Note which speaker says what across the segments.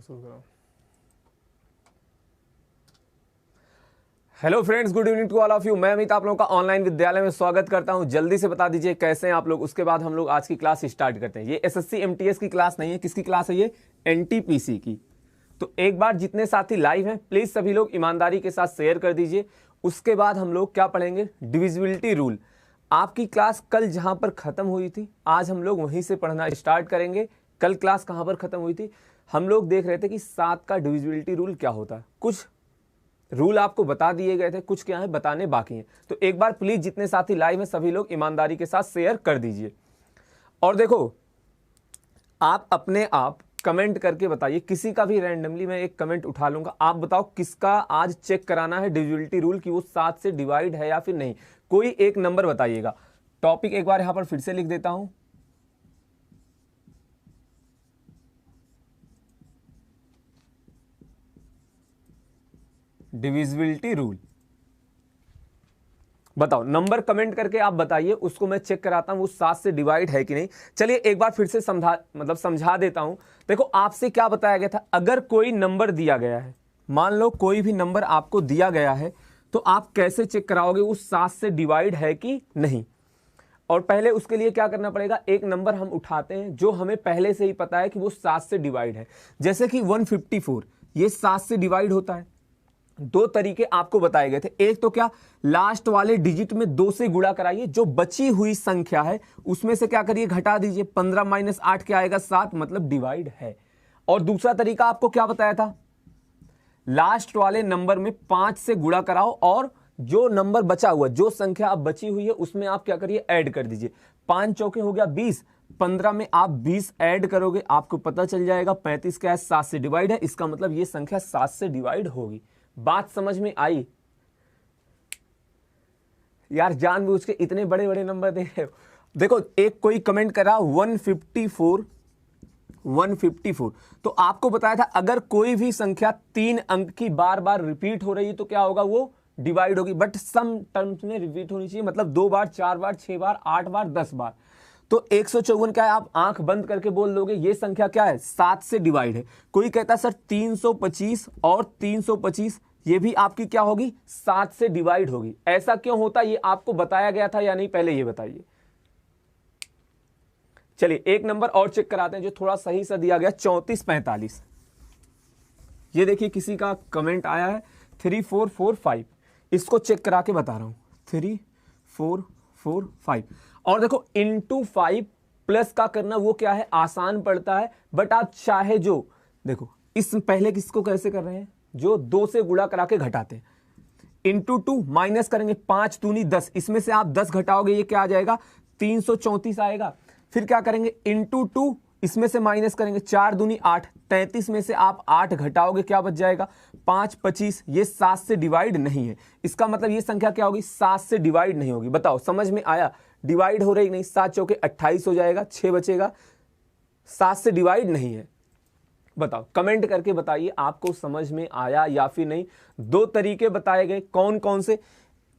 Speaker 1: शुरू करो। Hello friends, good evening to all of you. मैं अमित आप लोगों का ऑनलाइन विद्यालय में स्वागत करता हूं। जल्दी से बता दीजिए कैसे हैं आप लोग, उसके बाद हम लोग आज की क्लास स्टार्ट करते हैं। ये एसएससी एमटीएस की क्लास नहीं है, किसकी क्लास है ये? एनटीपीसी की। तो एक बार जितने साथी लाइव हैं प्लीज सभी लोग ईमानदारी के साथ शेयर कर दीजिए। उसके बाद हम लोग क्या पढ़ेंगे? Divisibility rule. आपकी क्लास कल जहां पर खत्म हुई थी आज हम लोग वहीं से पढ़ना स्टार्ट करेंगे। कल क्लास कहां पर खत्म हुई थी? हम लोग देख रहे थे कि 7 का डिविजिबिलिटी रूल क्या होता है। कुछ रूल आपको बता दिए गए थे, कुछ क्या है बताने बाकी हैं। तो एक बार प्लीज जितने साथी लाइव हैं सभी लोग ईमानदारी के साथ शेयर कर दीजिए। और देखो, आप अपने आप कमेंट करके बताइए, किसी का भी रैंडमली मैं एक कमेंट उठा लूंगा। आप बताओ किसका आज चेक कराना है डिविजिबिलिटी रूल कि वो 7 से डिवाइड है या फिर नहीं। कोई एक नंबर बताइएगा। टॉपिक एक बार यहां पर फिर से लिख देता हूं। Divisibility rule. बताओ, नंबर कमेंट करके आप बताइए, उसको मैं चेक कराता हूं वो 7 से डिवाइड है कि नहीं। चलिए एक बार फिर से समझा देता हूं। देखो, आपसे क्या बताया गया था, अगर कोई नंबर दिया गया है, मान लो कोई भी नंबर आपको दिया गया है, तो आप कैसे चेक कराओगे वो 7 से डिवाइड है कि नहीं। और पहले उसके लिए क्या करना पड़ेगा, एक नंबर हम उठाते हैं जो हमें पहले से ही पता है कि वो 7 से डिवाइड है। जैसे कि 154, ये 7 से डिवाइड होता है। दो तरीके आपको बताए गए थे। एक तो क्या, लास्ट वाले डिजिट में 2 से गुणा कराइए, जो बची हुई संख्या है उसमें से क्या करिए, घटा दीजिए। 15 - 8 क्या आएगा? 7, मतलब डिवाइड है। और दूसरा तरीका आपको क्या बताया था, लास्ट वाले नंबर में 5 से गुणा कराओ और जो नंबर बचा हुआ, जो संख्या अब बची हुई है उसमें आप क्या करिए, ऐड कर दीजिए। 5 चौके हो गया 20, 15 में आप 20 ऐड करोगे, आपको पता चल जाएगा 35 क्या है, 7 से डिवाइड है। इसका मतलब ये संख्या 7 से डिवाइड होगी। बात समझ में आई? यार जानबूझ के इतने बड़े बड़े नंबर दे रहे हो। देखो, एक कोई कमेंट करा 154, तो आपको बताया था अगर कोई भी संख्या 3 अंक की बार बार रिपीट हो रही है तो क्या होगा, वो डिवाइड होगी। बट सम टर्म्स में रिपीट होनी चाहिए, मतलब 2 बार, 4 बार, 6 बार, 8 बार, 10 बार। तो 154 क्या है, आप आंख बंद करके बोल दोगे ये संख्या क्या है, 7 से डिवाइड है। कोई कहता है सर 325 और 325, ये भी आपकी क्या होगी, 7 से डिवाइड होगी। ऐसा क्यों होता, ये आपको बताया गया था या नहीं, पहले ये बताइए। चलिए एक नंबर और चेक कराते हैं जो थोड़ा सही सा दिया गया, 3445। ये देखिए किसी का कमेंट आया है 3445, इसको चेक करा के बता रहा हूं। 3445 और देखो इंटू 5 प्लस का करना वो क्या है, आसान पड़ता है। बट आप चाहे जो देखो, इस पहले किसको कैसे कर रहे हैं, जो 2 से गुणा करा के घटाते हैं। इंटू 2 माइनस करेंगे, 5 दूनी 10, इसमें से आप 10 घटाओगे, ये क्या आ जाएगा, 334 आएगा। फिर क्या करेंगे, इंटू 2, इसमें से माइनस करेंगे, 4 दूनी 8, 33 में से आप 8 घटाओगे, क्या बच जाएगा, 5 25। ये 7 से डिवाइड नहीं है। इसका मतलब ये संख्या क्या होगी, 7 से डिवाइड नहीं होगी। बताओ समझ में आया? डिवाइड हो रही नहीं, 7 चौके 28 हो जाएगा, 6 बचेगा, 7 से डिवाइड नहीं है। बताओ, कमेंट करके बताइए आपको समझ में आया या फिर नहीं। 2 तरीके बताए गए, कौन कौन से?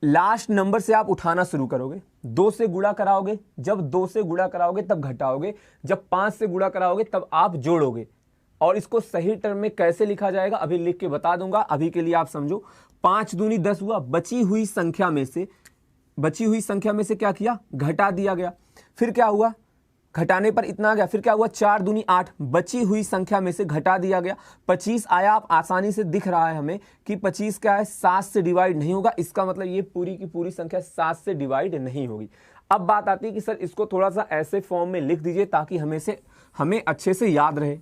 Speaker 1: लास्ट नंबर से आप उठाना शुरू करोगे, 2 से गुणा कराओगे, जब 2 से गुणा कराओगे तब घटाओगे, जब 5 से गुणा कराओगे तब आप जोड़ोगे। और इसको सही टर्म में कैसे लिखा जाएगा अभी लिख के बता दूंगा, अभी के लिए आप समझो। 5 दूनी 10 हुआ, बची हुई संख्या में से क्या किया, घटा दिया गया। फिर क्या हुआ, घटाने पर इतना आ गया। फिर क्या हुआ, 4 दूनी 8, बची हुई संख्या में से घटा दिया गया, 25 आया। आप आसानी से दिख रहा है हमें कि 25 क्या है, 7 से डिवाइड नहीं होगा। इसका मतलब ये पूरी की पूरी संख्या 7 से डिवाइड नहीं होगी। अब बात आती है कि सर इसको थोड़ा सा ऐसे फॉर्म में लिख दीजिए ताकि हमें अच्छे से याद रहे।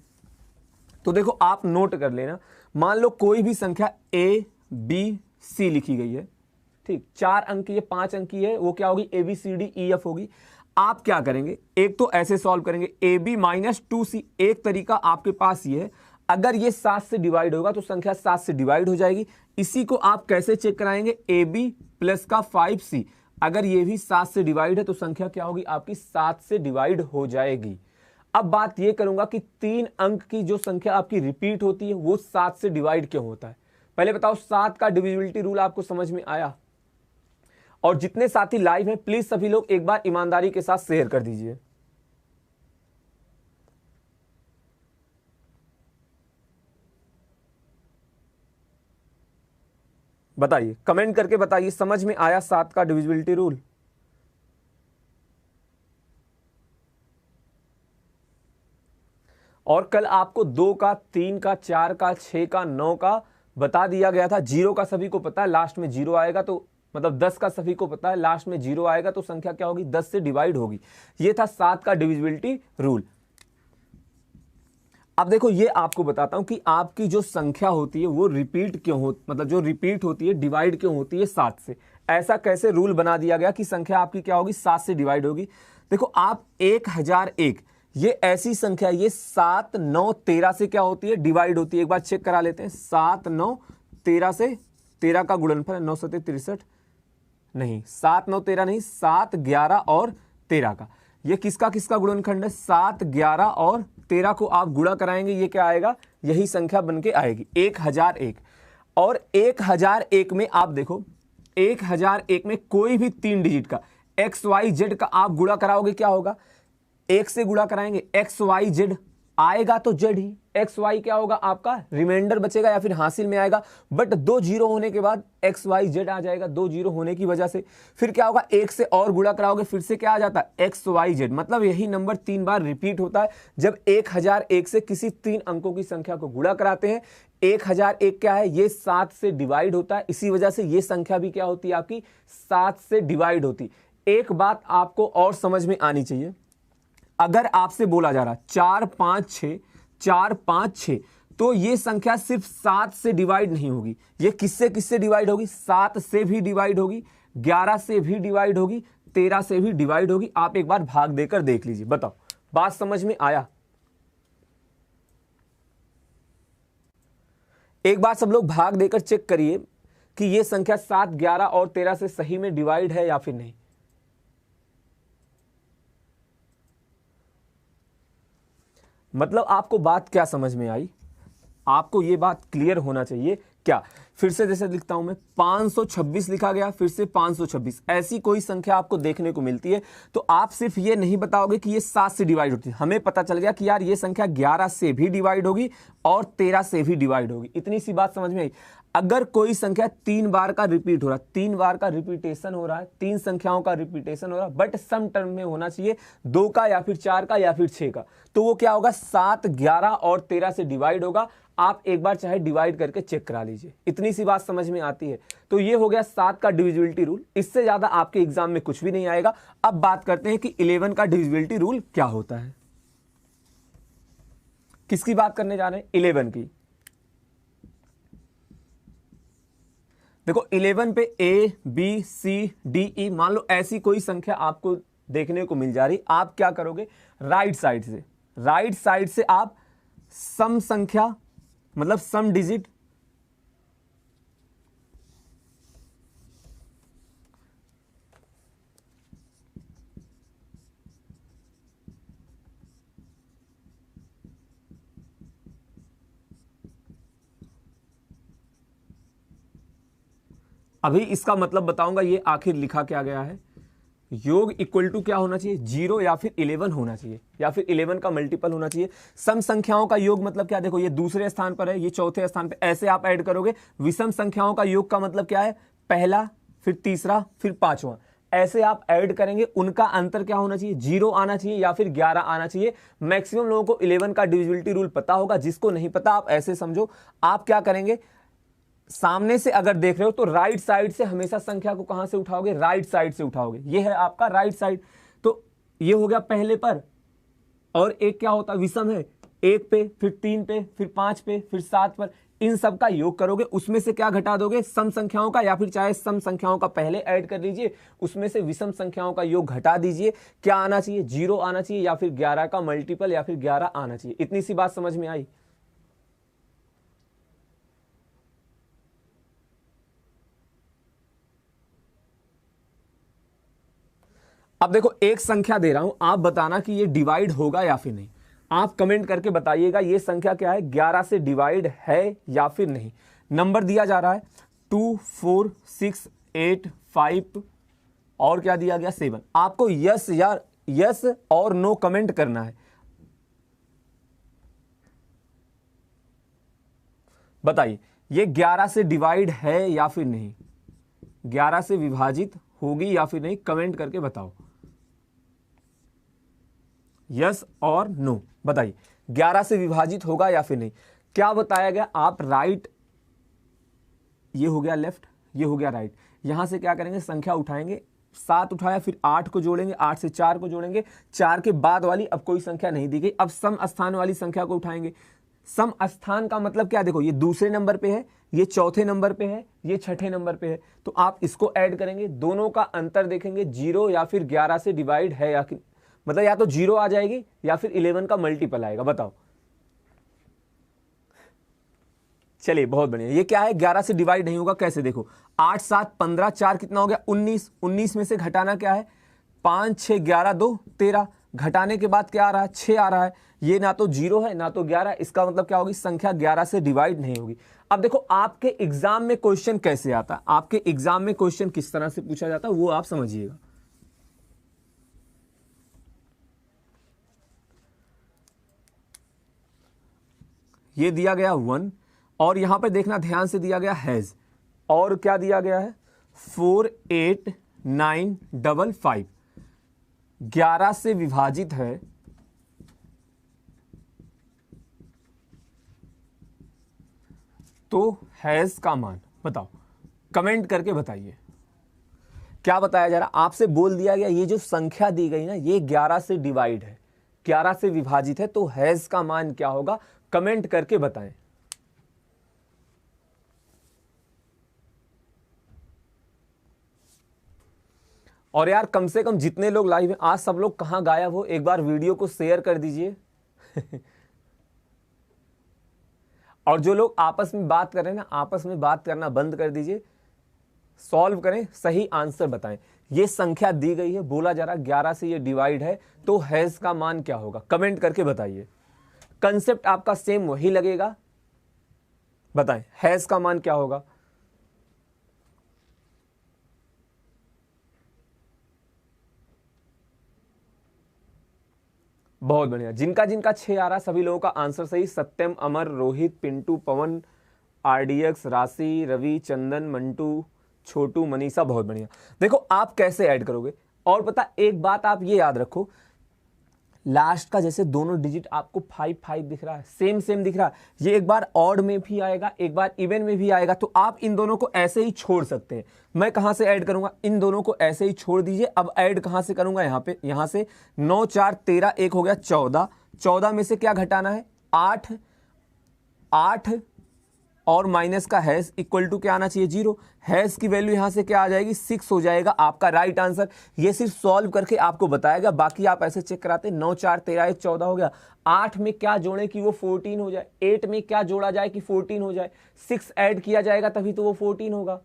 Speaker 1: तो देखो आप नोट कर लेना, मान लो कोई भी संख्या ABC लिखी गई है, ठीक, 4 अंक की है, 5 अंक की है, वो क्या होगी, ABCDEF होगी। आप क्या करेंगे, एक तो ऐसे सॉल्व करेंगे, AB - 2C। एक तरीका आपके पास ये है, अगर ये 7 से डिवाइड होगा तो संख्या 7 से डिवाइड हो जाएगी। इसी को आप कैसे चेक कराएंगे, AB प्लस का 5C। अगर ये भी 7 से डिवाइड है तो संख्या क्या होगी आपकी, 7 से डिवाइड हो जाएगी। अब बात ये करूंगा कि 3 अंक की जो संख्या आपकी रिपीट होती है वो 7 से डिवाइड क्यों होता है। पहले बताओ, 7 का डिविजिबिलिटी रूल आपको समझ में आया? और जितने साथी लाइव हैं प्लीज सभी लोग एक बार ईमानदारी के साथ शेयर कर दीजिए। बताइए, कमेंट करके बताइए समझ में आया 7 का डिविजिबिलिटी रूल। और कल आपको 2 का, 3 का, 4 का, 6 का, 9 का बता दिया गया था। 0 का सभी को पता है, लास्ट में 0 आएगा तो मतलब 10 का सभी को पता है, लास्ट में 0 आएगा तो संख्या क्या होगी, 10 से डिवाइड होगी। ये था 7 का डिविजिबिलिटी रूल। अब देखो ये आपको बताता हूं कि आपकी जो संख्या होती है वो रिपीट क्यों हो, मतलब जो रिपीट होती है डिवाइड क्यों होती है 7 से। ऐसा कैसे रूल बना दिया गया कि संख्या आपकी क्या होगी, 7 से डिवाइड होगी। देखो आप 1001 ये ऐसी संख्या, ये 7, 9, 13 से क्या होती है, डिवाइड होती है। एक बार चेक करा लेते हैं। 7, 9, 13 से 13 का गुणनफल है 9 7 63, नहीं 7, 9, 13 नहीं, 7, 11 और 13 का। ये किसका किसका गुणनखंड है, 7, 11 और 13 को आप गुणा कराएंगे, ये क्या आएगा, यही संख्या बन के आएगी 1001। और 1001 में आप देखो, 1001 में कोई भी 3 डिजिट का XYZ का आप गुणा कराओगे, क्या होगा, 1 से गुणा कराएंगे, XYZ आएगा तो Z ही, XY क्या होगा आपका रिमाइंडर बचेगा या फिर हासिल में आएगा। बट 2 जीरो होने के बाद XYZ आ जाएगा, 2 जीरो होने की वजह से। फिर क्या होगा, 1 से और गुणा कराओगे, फिर से क्या आ जाता है, XYZ। मतलब यही नंबर 3 बार रिपीट होता है जब 1001 से किसी 3 अंकों की संख्या को गुणा कराते हैं। 1001 क्या है, ये 7 से डिवाइड होता है, इसी वजह से ये संख्या भी क्या होती है आपकी, 7 से डिवाइड होती। एक बात आपको और समझ में आनी चाहिए, अगर आपसे बोला जा रहा 4 5 6 4 5 6, तो ये संख्या सिर्फ 7 से डिवाइड नहीं होगी, ये किससे किससे डिवाइड होगी, 7 से भी डिवाइड होगी, 11 से भी डिवाइड होगी, 13 से भी डिवाइड होगी। आप एक बार भाग देकर देख लीजिए, बताओ बात समझ में आया। एक बार सब लोग भाग देकर चेक करिए कि ये संख्या 7, 11 और 13 से सही में डिवाइड है या फिर नहीं। मतलब आपको बात क्या समझ में आई, आपको ये बात क्लियर होना चाहिए क्या। फिर से जैसे लिखता हूं मैं, 526 लिखा गया, फिर से 526, ऐसी कोई संख्या आपको देखने को मिलती है तो आप सिर्फ ये नहीं बताओगे कि ये 7 से डिवाइड होती है। हमें पता चल गया कि यार ये संख्या 11 से भी डिवाइड होगी और 13 से भी डिवाइड होगी। इतनी सी बात समझ में आई। अगर कोई संख्या 3 बार का रिपीट हो रहा है, 3 बार का रिपीटेशन हो रहा है, 3 संख्याओं का रिपीटेशन हो रहा है, बट सम टर्म में होना चाहिए 2 का या फिर 4 का या फिर 6 का, तो वो क्या होगा, 7, 11 और 13 से डिवाइड होगा। आप एक बार चाहे डिवाइड करके चेक करा लीजिए। इतनी सी बात समझ में आती है। तो ये हो गया 7 का डिविजिबिलिटी रूल। इससे ज्यादा आपके एग्जाम में कुछ भी नहीं आएगा। अब बात करते हैं कि 11 का डिविजिबिलिटी रूल क्या होता है। किसकी बात करने जा रहे हैं, 11 की। देखो 11 पे A B C D E, मान लो ऐसी कोई संख्या आपको देखने को मिल जा रही, आप क्या करोगे, राइट साइड से आप सम संख्या मतलब सम डिजिट अभी इसका मतलब बताऊंगा, ये आखिर लिखा क्या गया है। योग इक्वल टू क्या होना चाहिए, 0 या फिर 11 होना चाहिए, या फिर 11 का मल्टीपल होना चाहिए। सम संख्याओं का योग मतलब क्या, देखो ये दूसरे स्थान पर है, ये चौथे स्थान पर, ऐसे आप ऐड करोगे। विषम संख्याओं का योग का मतलब क्या है, पहला फिर तीसरा फिर पांचवा, ऐसे आप ऐड करेंगे। उनका अंतर क्या होना चाहिए, 0 आना चाहिए या फिर 11 आना चाहिए। मैक्सिमम लोगों को 11 का डिविजिबिलिटी रूल पता होगा, जिसको नहीं पता आप ऐसे समझो, आप क्या करेंगे, सामने से अगर देख रहे हो तो राइट साइड से हमेशा संख्या को कहां से उठाओगे, राइट साइड से उठाओगे। ये है आपका राइट साइड। तो ये हो गया पहले पर, और एक क्या होता विषम है, 1 पे फिर 3 पे फिर 5 पे फिर 7 पर, इन सब का योग करोगे, उसमें से क्या घटा दोगे, सम संख्याओं का, या फिर चाहे सम संख्याओं का पहले ऐड कर लीजिए, उसमें से विषम संख्याओं का योग घटा दीजिए। क्या आना चाहिए, 0 आना चाहिए या फिर 11 का मल्टीपल या फिर 11 आना चाहिए। इतनी सी बात समझ में आई। अब देखो एक संख्या दे रहा हूं, आप बताना कि ये डिवाइड होगा या फिर नहीं। आप कमेंट करके बताइएगा ये संख्या क्या है, 11 से डिवाइड है या फिर नहीं। नंबर दिया जा रहा है 2 4 6 8 5 और क्या दिया गया 7। आपको यस या यस और नो कमेंट करना है। बताइए ये 11 से डिवाइड है या फिर नहीं, 11 से विभाजित होगी या फिर नहीं, कमेंट करके बताओ, यस और नो बताइए। 11 से विभाजित होगा या फिर नहीं, क्या बताया गया, आप राइट, ये हो गया लेफ्ट, ये हो गया राइट, यहां से क्या करेंगे, संख्या उठाएंगे, 7 उठाया, फिर 8 को जोड़ेंगे, 8 से 4 को जोड़ेंगे, 4 के बाद वाली अब कोई संख्या नहीं दी गई, अब सम स्थान वाली संख्या को उठाएंगे। सम स्थान का मतलब क्या, देखो ये दूसरे नंबर पे है, ये चौथे नंबर पे है, ये छठे नंबर पे है, तो आप इसको ऐड करेंगे, दोनों का अंतर देखेंगे, 0 या फिर 11 से डिवाइड है या कि, मतलब या तो 0 आ जाएगी या फिर 11 का मल्टीपल आएगा, बताओ। चलिए बहुत बढ़िया, ये क्या है, 11 से डिवाइड नहीं होगा, कैसे देखो, 8 7 15, 4 कितना हो गया 19, 19 में से घटाना क्या है, 5 6 11 2 13, घटाने के बाद क्या आ रहा है, 6 आ रहा है, ये ना तो 0 है ना तो 11, इसका मतलब क्या होगी, संख्या 11 से डिवाइड नहीं होगी। अब देखो आपके एग्जाम में क्वेश्चन कैसे आता है, आपके एग्जाम में क्वेश्चन किस तरह से पूछा जाता है वो आप समझिएगा। ये दिया गया 1 और यहां पे देखना ध्यान से दिया गया हैज, और क्या दिया गया है 4 8 9 5 5, 11 से विभाजित है तो हैज का मान बताओ, कमेंट करके बताइए क्या बताया जा रहा, आपसे बोल दिया गया ये जो संख्या दी गई ना ये 11 से डिवाइड है, 11 से विभाजित है, तो हैज का मान क्या होगा, कमेंट करके बताएं। और यार कम से कम जितने लोग लाइव हैं आज, सब लोग कहां गायब हो, एक बार वीडियो को शेयर कर दीजिए और जो लोग आपस में बात कर रहे हैं ना, आपस में बात करना बंद कर दीजिए, सॉल्व करें, सही आंसर बताएं। ये संख्या दी गई है, बोला जा रहा 11 से ये डिवाइड है, तो हैज का मान क्या होगा, कमेंट करके बताइए। कंसेप्ट आपका सेम वही लगेगा, बताएं हैज का मान क्या होगा। बहुत बढ़िया, जिनका जिनका 6 आ रहा सभी लोगों का आंसर सही, सत्यम, अमर, रोहित, पिंटू, पवन, आरडीएक्स, राशि, रवि, चंदन, मंटू, छोटू, मनीषा, बहुत बढ़िया। देखो आप कैसे ऐड करोगे, और पता एक बात आप ये याद रखो, लास्ट का जैसे दोनों डिजिट आपको 5 5 दिख रहा है, सेम सेम दिख रहा है, ये एक बार ऑड में भी आएगा, एक बार इवन में भी आएगा, तो आप इन दोनों को ऐसे ही छोड़ सकते हैं। मैं कहां से ऐड करूंगा, इन दोनों को ऐसे ही छोड़ दीजिए। अब ऐड कहां से करूंगा, यहां पे, यहां से 9 4 13, एक हो गया 14, 14 में से क्या घटाना है 8, 8 और माइनस का हैश इक्वल टू क्या आना चाहिए 0, हैश की वैल्यू यहां से क्या आ जाएगी 6 हो जाएगा आपका राइट आंसर। ये सिर्फ सॉल्व करके आपको बताएगा, बाकी आप ऐसे चेक कराते 9 4 13 1 14 हो गया, 8 में क्या जोड़े कि वो 14 हो जाए, 8 में क्या जोड़ा जाए कि 14 हो जाए, 6 ऐड किया जाएगा तभी तो वो 14 होगा,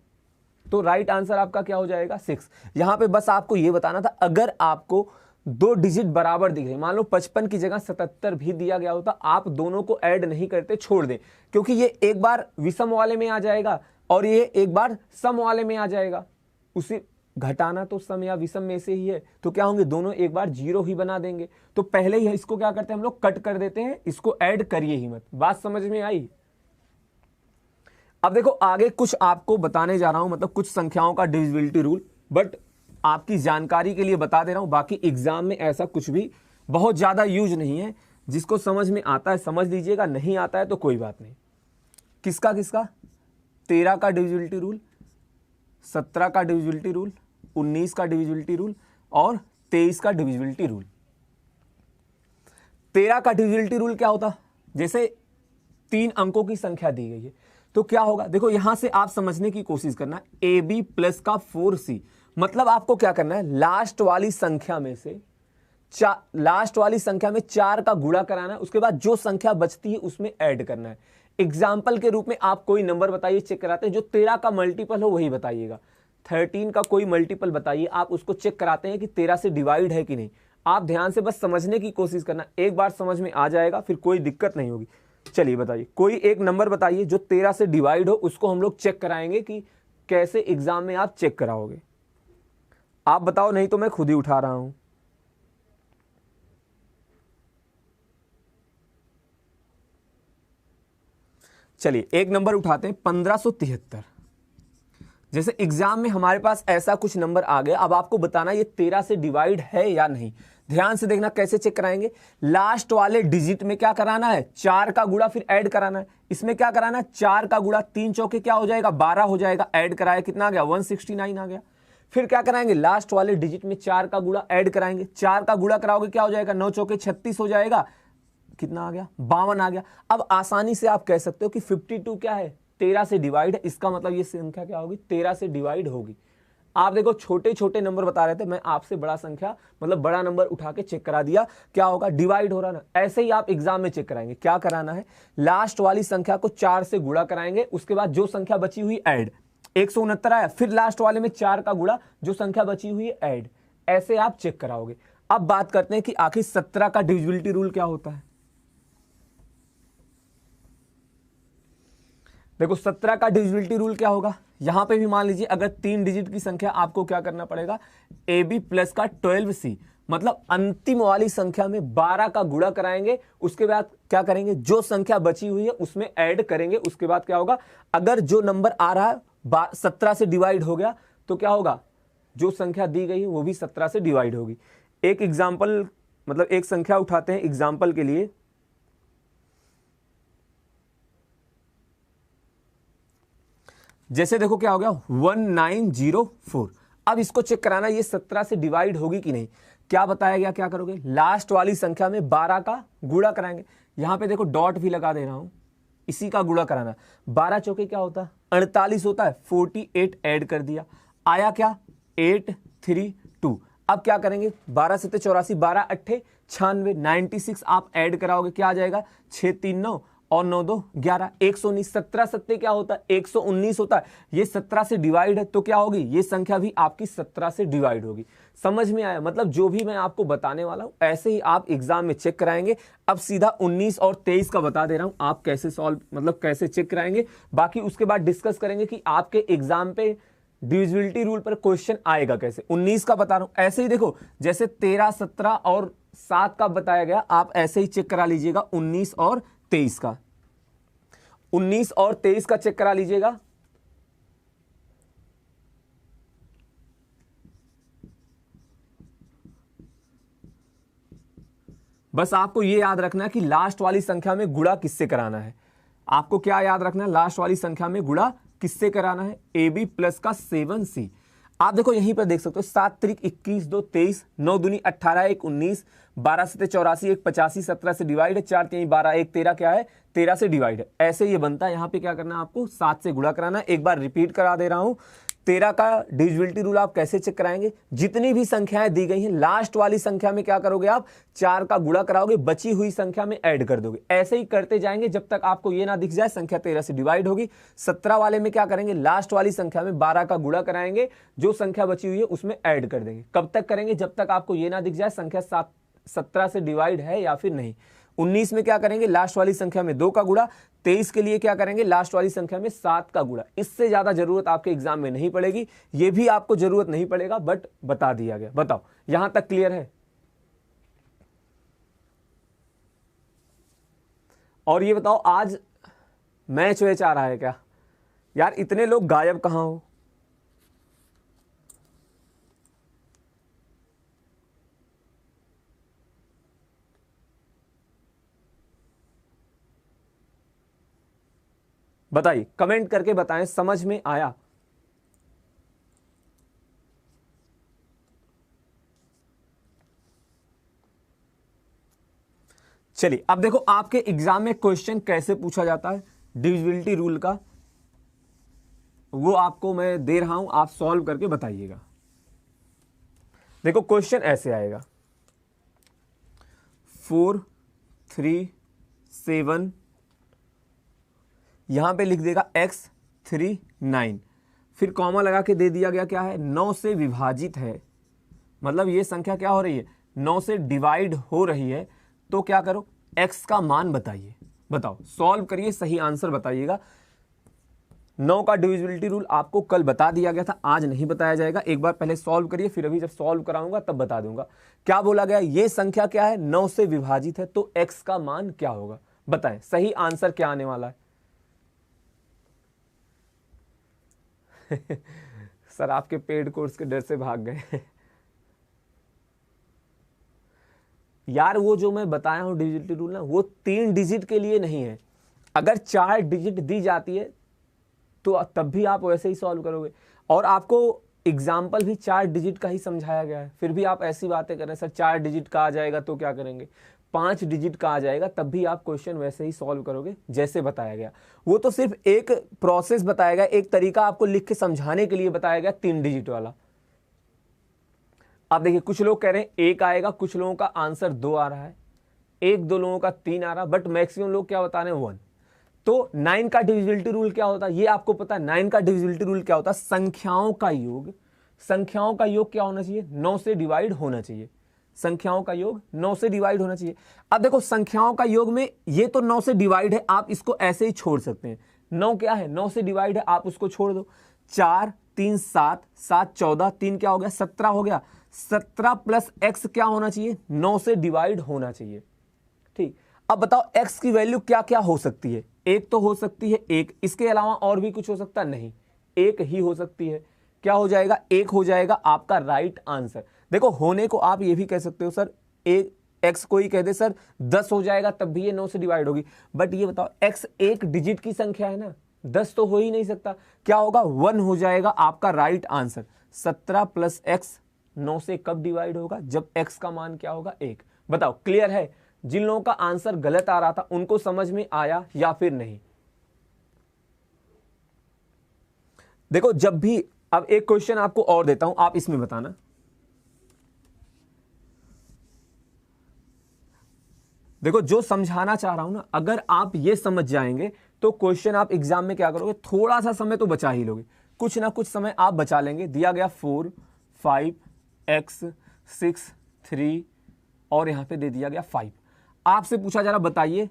Speaker 1: तो राइट आंसर आपका क्या हो जाएगा 6। यहां पे बस आपको ये बताना था, अगर आपको 2 डिजिट बराबर दिख रहे, मान लो 55 की जगह 77 भी दिया गया होता, आप दोनों को ऐड नहीं करते, छोड़ दें, क्योंकि ये एक बार विषम वाले में आ जाएगा और ये एक बार सम वाले में आ जाएगा, उसे घटाना तो सम या विषम में से ही है, तो क्या होंगे दोनों एक बार 0 ही बना देंगे। तो पहले ही इसको क्या करते हैं हम लोग, कट कर देते हैं, इसको ऐड करिए ही मत। बात समझ में आई। अब देखो आगे कुछ आपको बताने जा रहा हूं, मतलब कुछ संख्याओं का डिविजिबिलिटी रूल, बट आपकी जानकारी के लिए बता दे रहा हूं, बाकी एग्जाम में ऐसा कुछ भी बहुत ज्यादा यूज नहीं है, जिसको समझ में आता है समझ लीजिएगा, नहीं आता है तो कोई बात नहीं। किसका किसका, 13 का डिविजिबिलिटी रूल, 17 का डिविजिबिलिटी रूल, 19 का डिविजिबिलिटी रूल और 23 का डिविजिबिलिटी रूल। 13 का डिविजिबिलिटी रूल क्या होता, जैसे 3 अंकों की संख्या दी गई है तो क्या होगा, देखो यहां से आप समझने की कोशिश करना, AB प्लस का 4C, मतलब आपको क्या करना है, लास्ट वाली संख्या में से लास्ट वाली संख्या में 4 का गुणा कराना है, उसके बाद जो संख्या बचती है उसमें ऐड करना है। एग्जाम्पल के रूप में आप कोई नंबर बताइए, चेक कराते हैं, जो 13 का मल्टीपल हो वही बताइएगा। 13 का कोई मल्टीपल बताइए, आप उसको चेक कराते हैं कि 13 से डिवाइड है कि नहीं। आप ध्यान से बस समझने की कोशिश करना, एक बार समझ में आ जाएगा फिर कोई दिक्कत नहीं होगी। चलिए बताइए, कोई एक नंबर बताइए जो 13 से डिवाइड हो, उसको हम लोग चेक कराएंगे कि कैसे एग्जाम में आप चेक कराओगे। आप बताओ, नहीं तो मैं खुद ही उठा रहा हूं। चलिए एक नंबर उठाते हैं 1573। जैसे एग्जाम में हमारे पास ऐसा कुछ नंबर आ गया, अब आपको बताना ये 13 से डिवाइड है या नहीं। ध्यान से देखना कैसे चेक कराएंगे। लास्ट वाले डिजिट में क्या कराना है, 4 का गुणा फिर ऐड कराना है। इसमें क्या कराना है, 4 का गुणा 3 चौके क्या हो जाएगा 12 हो जाएगा, ऐड कराया कितना आ गया 169 आ गया। फिर क्या कराएंगे, लास्ट वाले डिजिट में 4 का गुणा ऐड कराएंगे, 4 का गुणा कराओगे क्या हो जाएगा 9 चौके 36 हो जाएगा, कितना आ गया 52 आ गया। अब आसानी से आप कह सकते हो कि 52 क्या है 13 से डिवाइड है, इसका मतलब ये संख्या क्या होगी 13 से डिवाइड होगी। आप देखो छोटे छोटे नंबर बता रहे थे, मैं आपसे बड़ा संख्या मतलब बड़ा नंबर उठा के चेक करा दिया, क्या होगा डिवाइड हो रहा ना। ऐसे ही आप एग्जाम में चेक कराएंगे, क्या कराना है लास्ट वाली संख्या को 4 से गुणा कराएंगे, उसके बाद जो संख्या बची हुई ऐड, 169 आया, फिर लास्ट वाले में 4 का गुणा जो संख्या बची हुई है ऐड, ऐसे आप चेक कराओगे। अब बात करते हैं कि आखिर 17 का डिविजिबिलिटी रूल क्या होता है। देखो 17 का डिविजिबिलिटी रूल क्या होगा, यहां पे भी मान लीजिए अगर 3 डिजिट की संख्या, आपको क्या करना पड़ेगा AB प्लस का 12C, मतलब अंतिम वाली संख्या में 12 का गुणा कराएंगे, उसके बाद क्या करेंगे जो संख्या बची हुई है उसमें ऐड करेंगे, उसके बाद क्या होगा अगर जो नंबर आ रहा है 17 से डिवाइड हो गया तो क्या होगा जो संख्या दी गई है वो भी 17 से डिवाइड होगी। एक एग्जाम्पल मतलब एक संख्या उठाते हैं एग्जाम्पल के लिए, जैसे देखो क्या हो गया 1904। अब इसको चेक कराना ये 17 से डिवाइड होगी कि नहीं। क्या बताया गया, क्या करोगे लास्ट वाली संख्या में 12 का गुणा कराएंगे, यहां पे देखो डॉट भी लगा दे रहा हूं, इसी का गुणा कराना। 12 चौके क्या होता है 48 होता है, 48 ऐड कर दिया, आया क्या 832। अब क्या करेंगे 12 से 84, 12 अट्ठे 96, 96 आप ऐड कराओगे क्या आ जाएगा 639 और 9 2 11, 119, 17 सत्ते क्या होता है 119 होता है। ये 17 से डिवाइड है तो क्या होगी ये संख्या भी आपकी 17 से डिवाइड होगी। समझ में आया, मतलब जो भी मैं आपको बताने वाला हूं ऐसे ही आप एग्जाम में चेक कराएंगे। अब सीधा 19 और 23 का बता दे रहा हूं आप कैसे सॉल्व मतलब कैसे चेक कराएंगे, बाकी उसके बाद डिस्कस करेंगे कि आपके एग्जाम पे डिविजिबिलिटी रूल पर क्वेश्चन आएगा कैसे। 19 का बता रहा हूं, ऐसे ही देखो जैसे 13 17 और 7 का बताया गया, आप ऐसे ही चेक करा लीजिएगा 19 और 23 का। 19 और 23 का चेक करा लीजिएगा। बस आपको यह याद रखना है कि लास्ट वाली संख्या में गुणा किससे कराना है। आपको क्या याद रखना है, लास्ट वाली संख्या में गुणा किससे कराना है, AB प्लस का 7C। आप देखो यहीं पर देख सकते हो 7 त्रिक 21 2 23, 9 दूनी 18 1 19, 12 से 84 1 85, 17 से डिवाइड है, 4 3 12 1 13 क्या है 13 से डिवाइड है। ऐसे ये बनता है। यहाँ पे क्या करना है आपको 7 से गुणा कराना है। एक बार रिपीट करा दे रहा हूं, 13 का डिविजिबिलिटी रूल आप कैसे चेक कराएंगे, जितनी भी संख्याएं दी गई हैं लास्ट वाली संख्या में क्या करोगे आप 4 का गुणा कराओगे, बची हुई संख्या में ऐड कर दोगे। ऐसे ही करते जाएंगे जब तक आपको ये ना दिख जाए संख्या 13 से डिवाइड होगी। 17 वाले में क्या करेंगे लास्ट वाली संख्या में 12 का गुणा कराएंगे, जो संख्या बची हुई है उसमें ऐड कर देंगे। कब तक करेंगे, जब तक आपको ये ना दिख जाए संख्या 17 से डिवाइड है या फिर नहीं। 19 में क्या करेंगे लास्ट वाली संख्या में 2 का गुणा, 23 के लिए क्या करेंगे लास्ट वाली संख्या में 7 का गुणा। इससे ज्यादा जरूरत आपके एग्जाम में नहीं पड़ेगी, ये भी आपको जरूरत नहीं पड़ेगा बट बता दिया गया। बताओ यहां तक क्लियर है। और ये बताओ आज मैच वैच आ रहा है क्या यार, इतने लोग गायब कहां हो। बताइए कमेंट करके बताएं समझ में आया। चलिए अब देखो आपके एग्जाम में क्वेश्चन कैसे पूछा जाता है डिविजिबिलिटी रूल का, वो आपको मैं दे रहा हूं, आप सॉल्व करके बताइएगा। देखो क्वेश्चन ऐसे आएगा 4 3 7, यहां पे लिख देगा x 3 9, फिर कॉमा लगा के दे दिया गया क्या है 9 से विभाजित है, मतलब ये संख्या क्या हो रही है 9 से डिवाइड हो रही है। तो क्या करो x का मान बताइए, बताओ सॉल्व करिए, सही आंसर बताइएगा। 9 का डिविजिबिलिटी रूल आपको कल बता दिया गया था, आज नहीं बताया जाएगा। एक बार पहले सॉल्व करिए, फिर अभी जब सॉल्व कराऊंगा तब बता दूंगा। क्या बोला गया, ये संख्या क्या है 9 से विभाजित है, तो x का मान क्या होगा बताएं, सही आंसर क्या आने वाला है। सर आपके पेड कोर्स के डर से भाग गए। यार वो जो मैं बताया हूं डिजिटल रूल ना, वो 3 डिजिट के लिए नहीं है। अगर 4 डिजिट दी जाती है तो तब भी आप वैसे ही सॉल्व करोगे, और आपको एग्जाम्पल भी 4 डिजिट का ही समझाया गया है, फिर भी आप ऐसी बातें कर रहे हैं सर 4 डिजिट का आ जाएगा तो क्या करेंगे, 5 डिजिट का आ जाएगा तब भी आप क्वेश्चन वैसे ही सॉल्व करोगे जैसे बताया गया। वो तो सिर्फ एक प्रोसेस बताया गया, एक तरीका आपको लिख के समझाने के लिए बताया गया 3 डिजिट वाला। आप देखिए कुछ लोग कह रहे हैं 1 आएगा, कुछ लोगों का आंसर 2 आ रहा है, 1-2 लोगों का 3 आ रहा है, बट मैक्सिमम लोग क्या बता रहे हैं 1। तो 9 का डिविजिबिलिटी रूल क्या होता है ये आपको पता है। 9 का डिविजिबिलिटी रूल क्या होता है, संख्याओं का योग, संख्याओं का योग क्या होना चाहिए, 9 से डिवाइड होना चाहिए, संख्याओं का योग 9 से डिवाइड होना चाहिए। अब देखो संख्याओं का योग में ये तो 9 से डिवाइड है, आप इसको ऐसे ही छोड़ सकते हैं। 9 क्या है, 9 से डिवाइड है, आप उसको छोड़ दो। 4 3 7 7 14, 3 क्या हो गया 17 हो गया। 17 प्लस x क्या होना चाहिए, 9 से डिवाइड होना चाहिए। ठीक, अब बताओ x की वैल्यू क्या क्या हो सकती है। एक तो हो सकती है 1, इसके अलावा और भी कुछ हो सकता नहीं, एक ही हो सकती है। क्या हो जाएगा, 1 हो जाएगा आपका राइट आंसर। देखो होने को आप ये भी कह सकते हो सर एक x को ही कह दे सर 10 हो जाएगा तब भी ये 9 से डिवाइड होगी, बट ये बताओ x एक डिजिट की संख्या है ना, 10 तो हो ही नहीं सकता। क्या होगा, 1 हो जाएगा आपका राइट आंसर। 17 प्लस x 9 से कब डिवाइड होगा, जब x का मान क्या होगा 1। बताओ क्लियर है। जिन लोगों का आंसर गलत आ रहा था उनको समझ में आया या फिर नहीं। देखो जब भी, अब एक क्वेश्चन आपको और देता हूं, आप इसमें बताना। देखो जो समझाना चाह रहा हूं ना, अगर आप ये समझ जाएंगे तो क्वेश्चन आप एग्जाम में क्या करोगे, थोड़ा सा समय तो बचा ही लोगे, कुछ ना कुछ समय आप बचा लेंगे। दिया गया 4 5 x 6 3 और यहां पे दे दिया गया 5। आपसे पूछा जा रहा बताइए,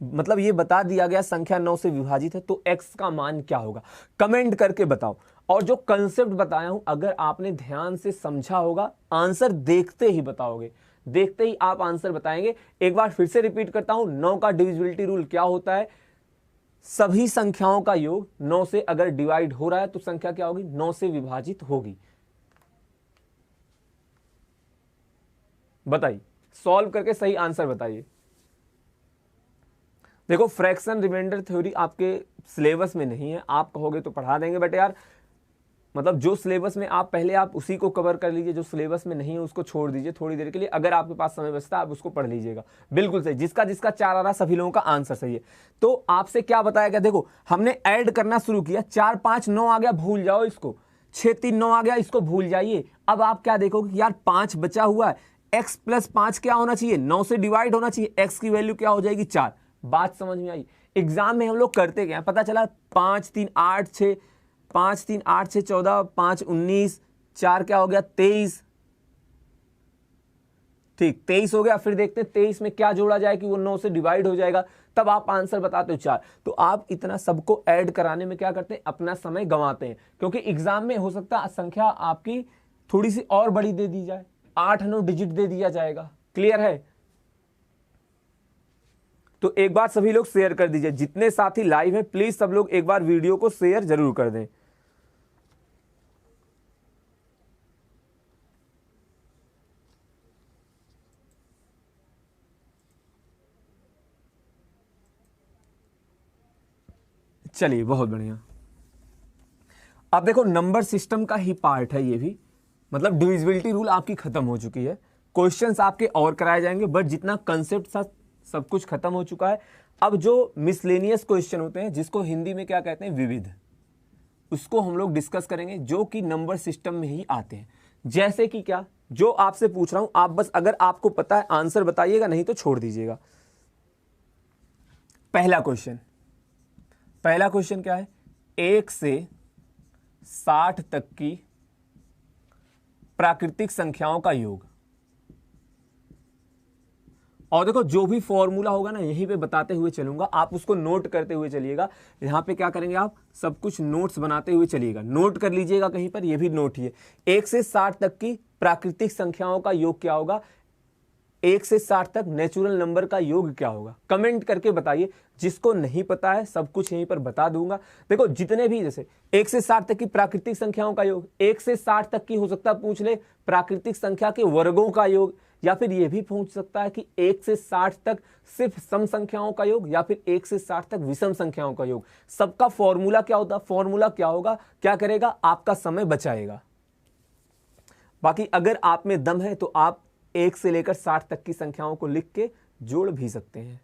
Speaker 1: मतलब ये बता दिया गया संख्या 9 से विभाजित है तो x का मान क्या होगा, कमेंट करके बताओ। और जो कंसेप्ट बताया हूं अगर आपने ध्यान से समझा होगा, आंसर देखते ही बताओगे, देखते ही आप आंसर बताएंगे। एक बार फिर से रिपीट करता हूं, 9 का डिविजिबिलिटी रूल क्या होता है, सभी संख्याओं का योग 9 से अगर डिवाइड हो रहा है तो संख्या क्या होगी, 9 से विभाजित होगी। बताइए, सॉल्व करके सही आंसर बताइए। देखो फ्रैक्शन रिमाइंडर थ्योरी आपके सिलेबस में नहीं है, आप कहोगे तो पढ़ा देंगे, बट यार मतलब जो सिलेबस में आप पहले आप उसी को कवर कर लीजिए, जो सिलेबस में नहीं है उसको छोड़ दीजिए थोड़ी देर के लिए। अगर आपके पास समय बचता है आप उसको पढ़ लीजिएगा। बिल्कुल सही, जिसका जिसका 4 आ रहा सभी लोगों का आंसर सही है। तो आपसे क्या बताया गया, देखो हमने ऐड करना शुरू किया, 4 5 9 आ गया, भूल जाओ इसको। 6 3 9 आ गया, इसको भूल जाइए। अब आप क्या देखोगे, यार 5 बचा हुआ है, x प्लस 5 क्या होना चाहिए, 9 से डिवाइड होना चाहिए, x की वैल्यू क्या हो जाएगी 4। बात समझ में आई। एग्जाम में हम लोग करते क्या, पता चला 5 3 8 6 5 3 8 6 14 5 19 4 क्या हो गया 23। ठीक 23 हो गया, फिर देखते हैं 23 में क्या जोड़ा जाए कि वो 9 से डिवाइड हो जाएगा, तब आप आंसर बताते हो 4। तो आप इतना सबको ऐड कराने में क्या करते हैं, अपना समय गंवाते हैं, क्योंकि एग्जाम में हो सकता है संख्या आपकी थोड़ी सी और बड़ी दे दी जाए, 8 9 डिजिट दे दिया जाएगा। क्लियर है। तो एक बार सभी लोग शेयर कर दीजिए, जितने साथी लाइव हैं प्लीज सब लोग एक बार वीडियो को शेयर जरूर कर दें। चलिए बहुत बढ़िया। अब देखो नंबर सिस्टम का ही पार्ट है ये भी, मतलब डिविजिबिलिटी रूल आपकी खत्म हो चुकी है, क्वेश्चंस आपके और कराए जाएंगे, बट जितना कंसेप्ट था सब कुछ खत्म हो चुका है। अब जो मिसलेनियस क्वेश्चन होते हैं, जिसको हिंदी में क्या कहते हैं विविध, उसको हम लोग डिस्कस करेंगे, जो कि नंबर सिस्टम में ही आते हैं। जैसे कि क्या, जो आपसे पूछ रहा हूं आप बस अगर आपको पता है आंसर बताइएगा, नहीं तो छोड़ दीजिएगा। पहला क्वेश्चन क्या है, 1 से 60 तक की प्राकृतिक संख्याओं का योग। और देखो जो भी फॉर्मूला होगा ना यहीं पे बताते हुए चलूंगा, आप उसको नोट करते हुए चलिएगा। यहां पे क्या करेंगे, आप सब कुछ नोट्स बनाते हुए चलिएगा, नोट कर लीजिएगा कहीं पर, ये भी नोट ही है। 1 से 60 तक की प्राकृतिक संख्याओं का योग क्या होगा, 1 से 60 तक नेचुरल नंबर का योग क्या होगा? कमेंट करके बताइए। जिसको नहीं पता है सब कुछ यहीं पर बता दूंगा। देखो जितने भी, जैसे 1 से 60 तक की प्राकृतिक संख्याओं का योग, 1 से 60 तक की हो सकता है पूछ ले प्राकृतिक संख्या के वर्गों का योग, या फिर यह भी पूछ सकता है कि 1 से 60 तक सिर्फ सम संख्याओं का योग, या फिर 1 से 60 तक विषम संख्याओं का योग। सबका फॉर्मूला क्या होता है? फॉर्मूला क्या होगा, क्या करेगा? आपका समय बचाएगा। बाकी अगर आप में दम है तो आप 1 से लेकर 60 तक की संख्याओं को लिख के जोड़ भी सकते हैं।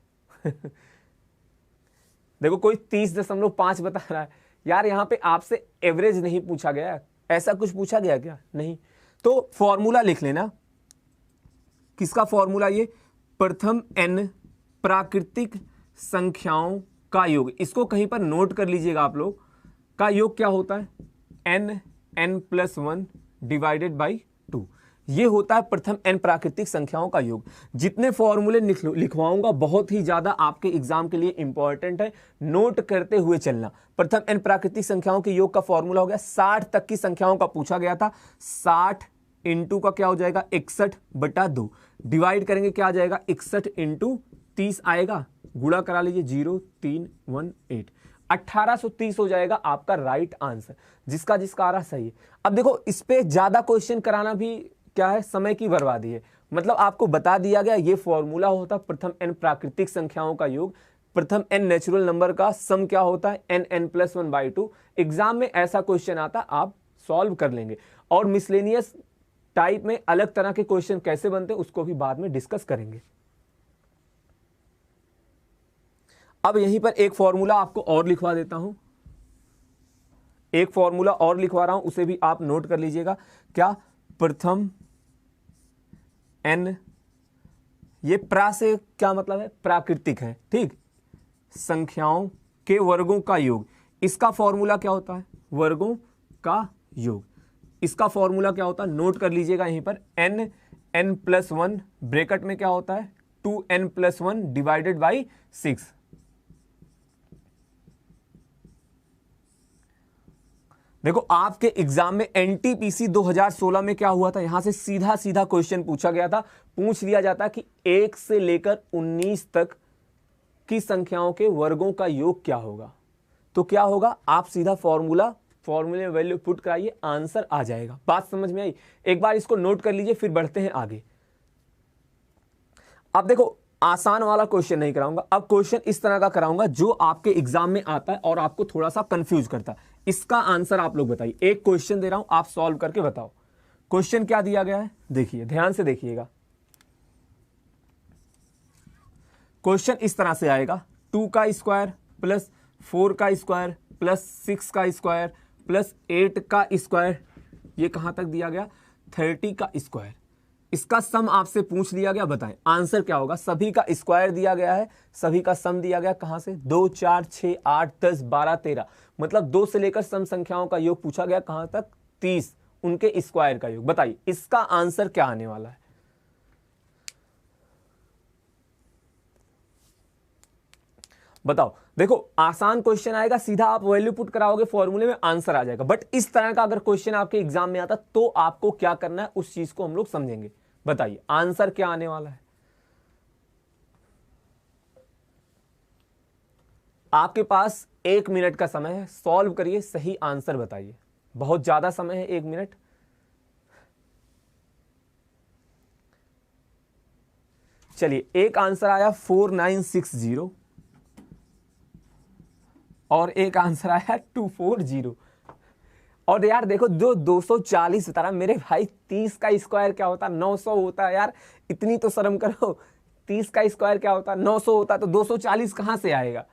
Speaker 1: देखो कोई 30.5 बता रहा है, यार यहां पे आपसे एवरेज नहीं पूछा गया, ऐसा कुछ पूछा गया क्या? नहीं। तो फॉर्मूला लिख लेना। किसका फॉर्मूला? ये प्रथम n प्राकृतिक संख्याओं का योग। इसको कहीं पर नोट कर लीजिएगा आप लोग। का योग क्या होता है? n+1 divided by 2। ये होता है प्रथम n प्राकृतिक संख्याओं का योग। जितने फॉर्मूले लिखवाऊंगा बहुत ही ज्यादा आपके एग्जाम के लिए इंपॉर्टेंट है, नोट करते हुए चलना। प्रथम n प्राकृतिक संख्याओं के योग का फॉर्मूला हो गया, 60 तक की संख्याओं का पूछा गया था। 60 इंटू का क्या हो जाएगा? 61/2। डिवाइड करेंगे क्या आ जाएगा? 61 इंटू 30 आएगा, गुणा करा लीजिए 0318। 1830 हो जाएगा आपका राइट आंसर। जिसका जिसका आ रहा सही है। अब देखो इस पे ज्यादा क्वेश्चन कराना भी क्या है? समय की बर्बादी है। मतलब आपको बता दिया गया ये फॉर्मूला होता है प्रथम n प्राकृतिक संख्याओं का योग, प्रथम n नेचुरल नंबर का सम क्या होता है? n+1/2। एग्जाम में ऐसा क्वेश्चन आता, आप सॉल्व कर लेंगे। और मिसलेनियस टाइप में अलग तरह के क्वेश्चन कैसे बनते हैं उसको भी बाद में डिस्कस करेंगे। अब यहीं पर एक फॉर्मूला आपको और लिखवा देता हूं, एक फॉर्मूला और लिखवा रहा हूं, उसे भी आप नोट कर लीजिएगा। क्या? प्रथम n, ये प्रा से क्या मतलब है? प्राकृतिक है, ठीक, संख्याओं के वर्गों का योग। इसका फॉर्मूला क्या होता है? वर्गों का योग। इसका फॉर्मूला क्या होता है? नोट कर लीजिएगा यहीं पर। n+1 ब्रैकेट में क्या होता है? 2n+1 divided by 6। देखो आपके एग्जाम में एनटीपीसी 2016 में क्या हुआ था? यहां से सीधा सीधा क्वेश्चन पूछा गया था। पूछ लिया जाता कि 1 से लेकर 19 तक की संख्याओं के वर्गों का योग क्या होगा? तो क्या होगा? आप सीधा फॉर्मूले में वैल्यू पुट कराइए, आंसर आ जाएगा। बात समझ में आई? एक बार इसको नोट कर लीजिए, फिर बढ़ते हैं आगे। अब देखो आसान वाला क्वेश्चन नहीं कराऊंगा, अब क्वेश्चन इस तरह का कराऊंगा जो आपके एग्जाम में आता है और आपको थोड़ा सा कंफ्यूज करता है। इसका आंसर आप लोग बताइए। एक क्वेश्चन दे रहा हूं, आप सॉल्व करके बताओ। क्वेश्चन क्या दिया गया है? देखिए, ध्यान से देखिएगा। क्वेश्चन इस तरह से आएगा, 2 का स्क्वायर प्लस 4 का स्क्वायर प्लस 6 का स्क्वायर प्लस 8 का स्क्वायर, ये कहां तक दिया गया? 30 का स्क्वायर। इसका सम आपसे पूछ लिया गया, बताएं आंसर क्या होगा? सभी का स्क्वायर दिया गया है, सभी का सम दिया गया। कहां से? 2 4 6 8 10 12 13, मतलब 2 से लेकर सम संख्याओं का योग पूछा गया। कहां तक? 30, उनके स्क्वायर का योग। बताइए इसका आंसर क्या आने वाला है? बताओ। देखो आसान क्वेश्चन आएगा, सीधा आप वैल्यू पुट कराओगे फॉर्मूले में, आंसर आ जाएगा। बट इस तरह का अगर क्वेश्चन आपके एग्जाम में आता तो आपको क्या करना है, उस चीज को हम लोग समझेंगे। बताइए आंसर क्या आने वाला है? आपके पास 1 मिनट का समय है, सॉल्व करिए, सही आंसर बताइए। बहुत ज्यादा समय है, 1 मिनट। चलिए, एक आंसर आया 4960 और एक आंसर आया 240। और यार देखो जो 240 बता रहा मेरे भाई, 30 का स्क्वायर क्या होता? 900 होता है यार, इतनी तो शर्म करो। 30 का स्क्वायर क्या होता? 900 होता, तो 240 कहां से आएगा?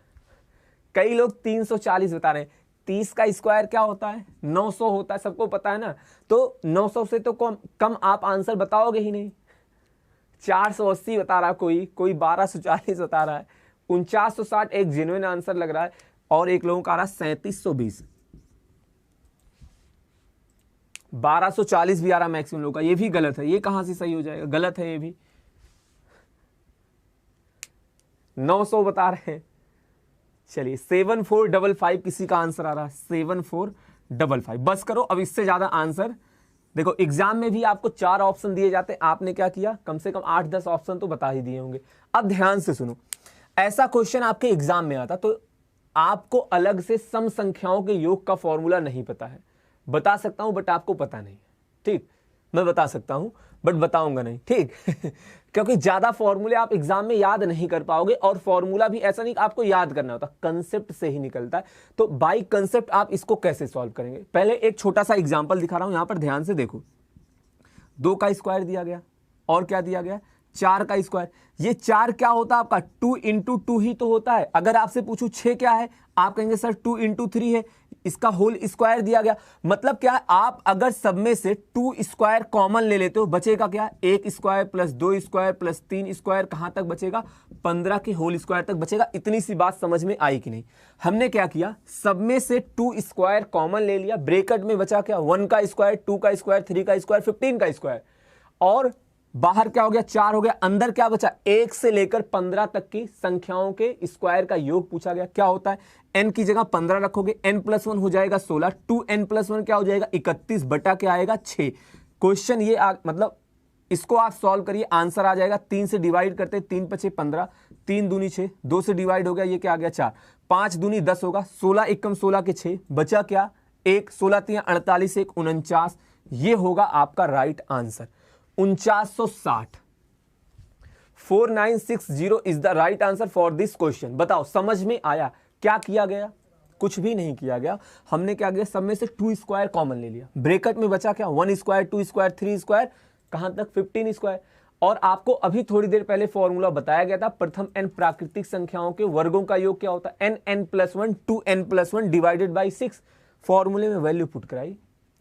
Speaker 1: कई लोग 340 बता रहे हैं। 30 का स्क्वायर क्या होता है? 900 होता है, सबको पता है ना। तो 900 से तो कम आप आंसर बताओगे ही नहीं। 480 बता रहा, कोई 1240 बता रहा है। 4960 एक जेन्युइन आंसर लग रहा है, और एक लोगों का आ रहा 3720। 1240 भी आ रहा मैक्सिमम लोगों का, ये भी गलत है। ये कहां से सही हो जाएगा? गलत है ये भी। 900 बता रहे हैं। चलिए 7455 किसी का आंसर आ रहा है, 7455। बस करो, अब इससे ज्यादा आंसर देखो एग्जाम में भी आपको 4 ऑप्शन दिए जाते हैं, आपने क्या किया, कम से कम 8-10 ऑप्शन तो बता ही दिए होंगे। अब ध्यान से सुनो, ऐसा क्वेश्चन आपके एग्जाम में आता तो आपको अलग से सम संख्याओं के योग का फॉर्मूला नहीं पता है, बता सकता हूं बट आपको पता नहीं, ठीक, मैं बता सकता हूं बट बताऊंगा नहीं, ठीक क्योंकि ज्यादा फॉर्मूले आप एग्जाम में याद नहीं कर पाओगे, और फॉर्मूला भी ऐसा नहीं आपको याद करना होता, कंसेप्ट से ही निकलता है। तो बाय कंसेप्ट आप इसको कैसे सॉल्व करेंगे, पहले एक छोटा सा एग्जांपल दिखा रहा हूं, यहां पर ध्यान से देखो, 2 का स्क्वायर दिया गया और क्या दिया गया, 4 का स्क्वायर। ये 4 क्या होता है आपका, 2 इंटू 2 ही तो होता है। अगर आपसे पूछूं 6 क्या है, आप कहेंगे सर 2 इंटू 3 है, इसका होल स्क्वायर दिया गया। मतलब क्या, आप अगर सब में से 2 स्क्वायर कॉमन ले लेते हो, बचेगा क्या, 1 square plus 2 square plus 3 square, कहां तक बचेगा, 15 के होल स्क्वायर तक बचेगा। इतनी सी बात समझ में आई कि नहीं। हमने क्या किया, सब में से 2 स्क्वायर कॉमन ले लिया, ब्रैकेट में बचा क्या, 1 का स्क्वायर, 2 का स्क्वायर, 3 का स्क्वायर, 15 का स्क्वायर, और बाहर क्या हो गया, 4 हो गया, अंदर क्या बचा, 1 से लेकर 15 तक की संख्याओं के स्क्वायर का योग पूछा गया। क्या होता है, n की जगह 15 रखोगे, n+1 हो जाएगा 16, 2n+1 क्या हो जाएगा 31 बटा क्या आएगा 6। क्वेश्चन ये मतलब इसको आप सॉल्व करिए, आंसर आ जाएगा, 3 से डिवाइड करते, 3 × 5 = 15, 3 दूनी 6, 2 से डिवाइड हो गया, ये क्या आ गया 4, 5 दूनी 10 होगा, 16 एकम 16 के 6, बचा क्या 1, 16 3 48, 1 49, ये होगा आपका right answer 4960। 4960 is the right answer for this question. बताओ समझ में आया, क्या किया गया, कुछ भी नहीं किया गया। हमने क्या किया, सब में से 2 स्क्वायर कॉमन ले लिया, ब्रैकेट में बचा क्या, 1 स्क्वायर, 2 स्क्वायर, 3 स्क्वायर, कहां तक 15 स्क्वायर। और आपको अभी थोड़ी देर पहले फॉर्मूला बताया गया था, प्रथम n प्राकृतिक संख्याओं के वर्गों का योग क्या होता है, n+1 2n+1 डिवाइडेड बाई 6। फॉर्मूले में वैल्यू पुट कराई,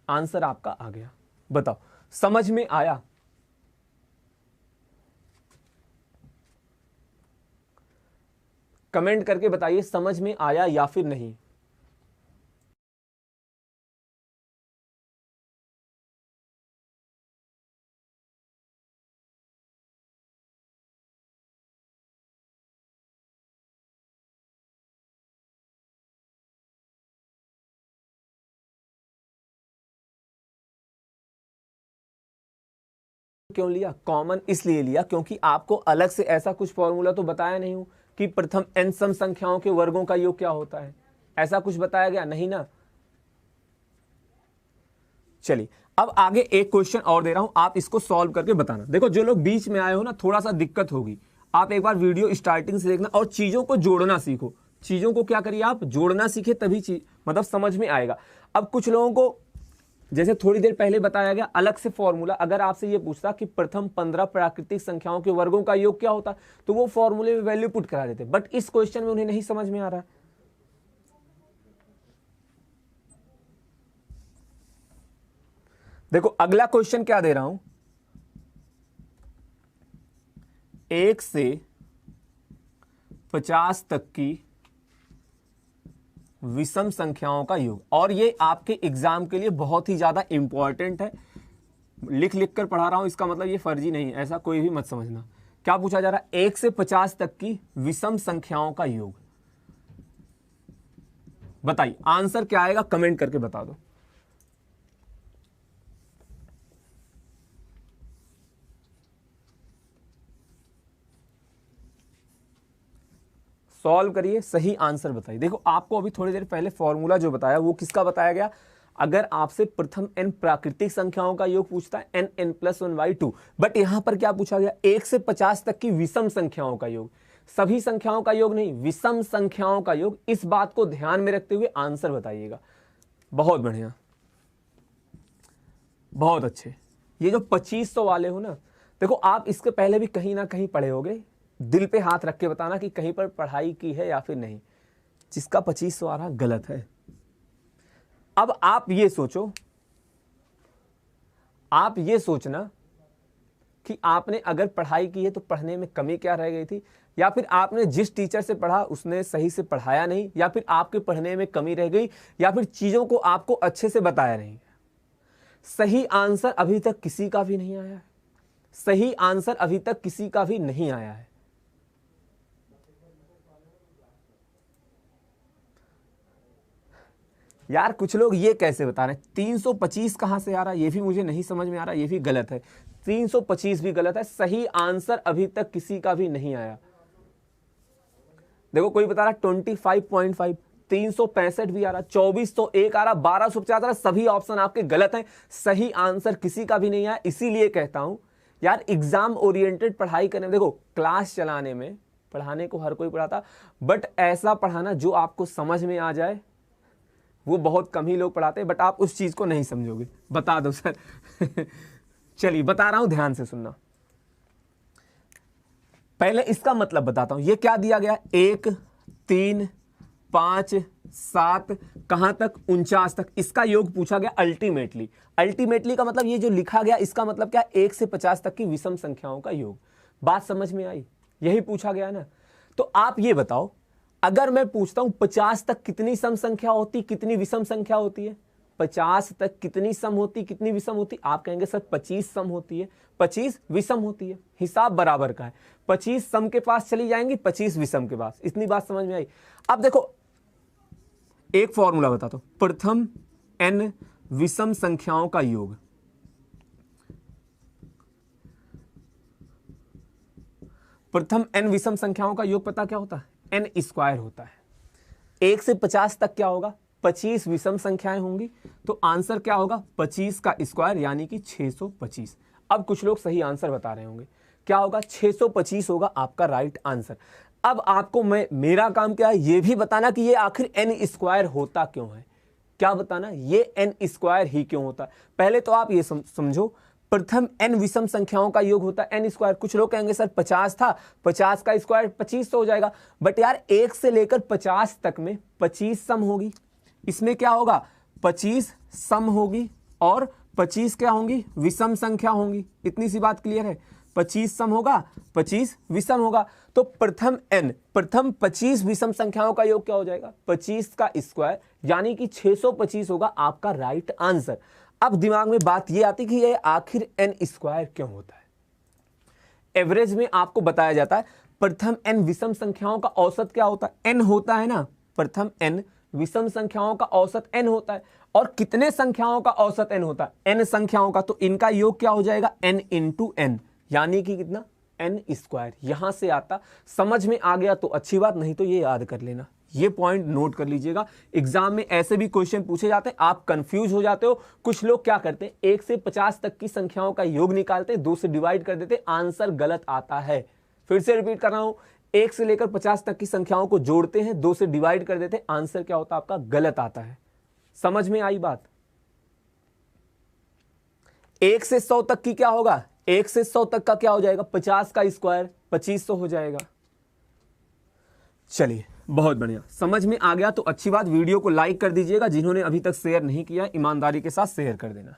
Speaker 1: आंसर आपका आ गया। बताओ समझ में आया। कमेंट करके बताइए समझ में आया या फिर नहीं। क्यों लिया, कॉमन इसलिए लिया क्योंकि आपको अलग से ऐसा कुछ फॉर्मूला तो बताया नहीं हूं कि प्रथम n सम संख्याओं के वर्गों का योग क्या होता है, ऐसा कुछ बताया गया नहीं ना। चलिए अब आगे एक क्वेश्चन और दे रहा हूं, आप इसको सॉल्व करके बताना। देखो जो लोग बीच में आए हो ना, थोड़ा सा दिक्कत होगी, आप एक बार वीडियो स्टार्टिंग से देखना और चीजों को जोड़ना सीखो। चीजों को क्या करिए, आप जोड़ना सीखे, तभी चीज मतलब समझ में आएगा। अब कुछ लोगों को जैसे थोड़ी देर पहले बताया गया अलग से फॉर्मूला, अगर आपसे ये पूछता कि प्रथम 15 प्राकृतिक संख्याओं के वर्गों का योग क्या होता, तो वो फॉर्मूले में वैल्यू पुट करा देते, बट इस क्वेश्चन में उन्हें नहीं समझ में आ रहा है। देखो अगला क्वेश्चन क्या दे रहा हूं, 1 से 50 तक की विषम संख्याओं का योग, और ये आपके एग्जाम के लिए बहुत ही ज्यादा इंपॉर्टेंट है। लिख लिख कर पढ़ा रहा हूं, इसका मतलब ये फर्जी नहीं है, ऐसा कोई भी मत समझना। क्या पूछा जा रहा है, 1 से 50 तक की विषम संख्याओं का योग। बताइए आंसर क्या आएगा, कमेंट करके बता दो। सॉल्व करिए, सही आंसर बताइए। देखो आपको अभी थोड़ी देर पहले फॉर्मूला जो बताया वो किसका बताया गया, अगर आपसे प्रथम n प्राकृतिक संख्याओं का योग पूछता है n+1/2, बट यहां पर क्या पूछा गया, 1 से 50 तक की विषम संख्याओं का योग, सभी संख्याओं का योग नहीं, विषम संख्याओं का योग। इस बात को ध्यान में रखते हुए आंसर बताइएगा। बहुत बढ़िया, बहुत अच्छे। ये जो 2500 वाले हो ना, देखो आप इसके पहले भी कहीं ना कहीं पढ़े होगे, दिल पे हाथ रख के बताना कि कहीं पर पढ़ाई की है या फिर नहीं। जिसका 2500 आ रहा गलत है। अब आप ये सोचो, आप ये सोचना कि आपने अगर पढ़ाई की है तो पढ़ने में कमी क्या रह गई थी, या फिर आपने जिस टीचर से पढ़ा उसने सही से पढ़ाया नहीं, या फिर आपके पढ़ने में कमी रह गई, या फिर चीजों को आपको अच्छे से बताया नहीं। सही आंसर अभी तक किसी का भी नहीं आया है, सही आंसर अभी तक किसी का भी नहीं आया है। यार कुछ लोग ये कैसे बता रहे हैं 325 कहां से आ रहा है, ये भी मुझे नहीं समझ में आ रहा, ये भी गलत है। 325 भी गलत है, सही आंसर अभी तक किसी का भी नहीं आया। देखो कोई बता रहा 25.5, 365 भी आ रहा, 2401 आ रहा, 1250 आ रहा, सभी ऑप्शन आपके गलत हैं, सही आंसर किसी का भी नहीं आया। इसीलिए कहता हूं यार एग्जाम ओरिएंटेड पढ़ाई करने में, देखो क्लास चलाने में पढ़ाने को हर कोई पढ़ाता, बट ऐसा पढ़ाना जो आपको समझ में आ जाए वो बहुत कम ही लोग पढ़ाते हैं, बट आप उस चीज को नहीं समझोगे। बता दो सर। चलिए बता रहा हूं, ध्यान से सुनना। पहले इसका मतलब बताता हूं, ये क्या दिया गया, 1 3 5 7 कहां तक, 49 तक, इसका योग पूछा गया अल्टीमेटली। अल्टीमेटली का मतलब ये जो लिखा गया इसका मतलब क्या, 1 से 50 तक की विषम संख्याओं का योग। बात समझ में आई, यही पूछा गया ना। तो आप ये बताओ, अगर मैं पूछता हूं 50 तक कितनी सम संख्या होती, कितनी विषम संख्या होती है, 50 तक कितनी सम होती, कितनी विषम होती, आप कहेंगे सर 25 सम होती है, 25 विषम होती है। हिसाब बराबर का है, 25 सम के पास चली जाएंगी, 25 विषम के पास। इतनी बात समझ में आई। अब देखो एक फॉर्मूला बताता हूं, प्रथम n विषम संख्याओं का योग। प्रथम n विषम संख्याओं का योग पता क्या होता है, n स्क्वायर होता है। 1 से 50 तक क्या होगा, 25 विषम संख्याएं होंगी, तो आंसर क्या होगा, 25 का स्क्वायर यानी कि 625। अब कुछ लोग सही आंसर बता रहे होंगे, क्या होगा, 625 होगा आपका राइट आंसर। अब आपको मेरा काम क्या है, ये भी बताना कि ये आखिर n स्क्वायर होता क्यों है। क्या बताना, ये n स्क्वायर ही क्यों होता है। पहले तो आप ये समझो, प्रथम n विषम संख्याओं का योग होता है n स्क्वायर। कुछ लोग कहेंगे सर 50 था, 50 का स्क्वायर 25 तो हो जाएगा, बट यार 1 से लेकर 50 तक में 25 सम होगी, इसमें क्या होगा, 25 सम होगी और 25 क्या होंगी, विषम संख्या होंगी। इतनी सी बात क्लियर है, 25 सम होगा, 25 विषम होगा। तो प्रथम 25 विषम संख्याओं का योग क्या हो जाएगा, 25 का स्क्वायर यानी कि 625 होगा आपका राइट आंसर। अब दिमाग में बात ये आती कि ये आखिर n स्क्वायर क्यों होता है। एवरेज में आपको बताया जाता है प्रथम n विषम संख्याओं का औसत क्या होता है, n होता है ना, प्रथम n विषम संख्याओं का औसत n होता है। और कितने संख्याओं का औसत n होता है, n संख्याओं का, तो इनका योग क्या हो जाएगा, n इंटू n, यानी कि कितना, n स्क्वायर। यहां से आता, समझ में आ गया तो अच्छी बात, नहीं तो ये याद कर लेना, ये पॉइंट नोट कर लीजिएगा। एग्जाम में ऐसे भी क्वेश्चन पूछे जाते हैं, आप कंफ्यूज हो जाते हो। कुछ लोग क्या करते हैं, 1 से 50 तक की संख्याओं का योग निकालते हैं, 2 से डिवाइड कर देते, आंसर गलत आता है। फिर से रिपीट कर रहा हूं, 1 से लेकर 50 तक की संख्याओं को जोड़ते हैं, 2 से डिवाइड कर देते, आंसर क्या होता है आपका, गलत आता है। समझ में आई बात। 1 से 100 तक की क्या होगा, 1 से 100 तक का क्या हो जाएगा, 50 का स्क्वायर 2500 हो जाएगा। चलिए बहुत बढ़िया, समझ में आ गया तो अच्छी बात। वीडियो को लाइक कर दीजिएगा, जिन्होंने अभी तक शेयर नहीं किया ईमानदारी के साथ शेयर कर देना।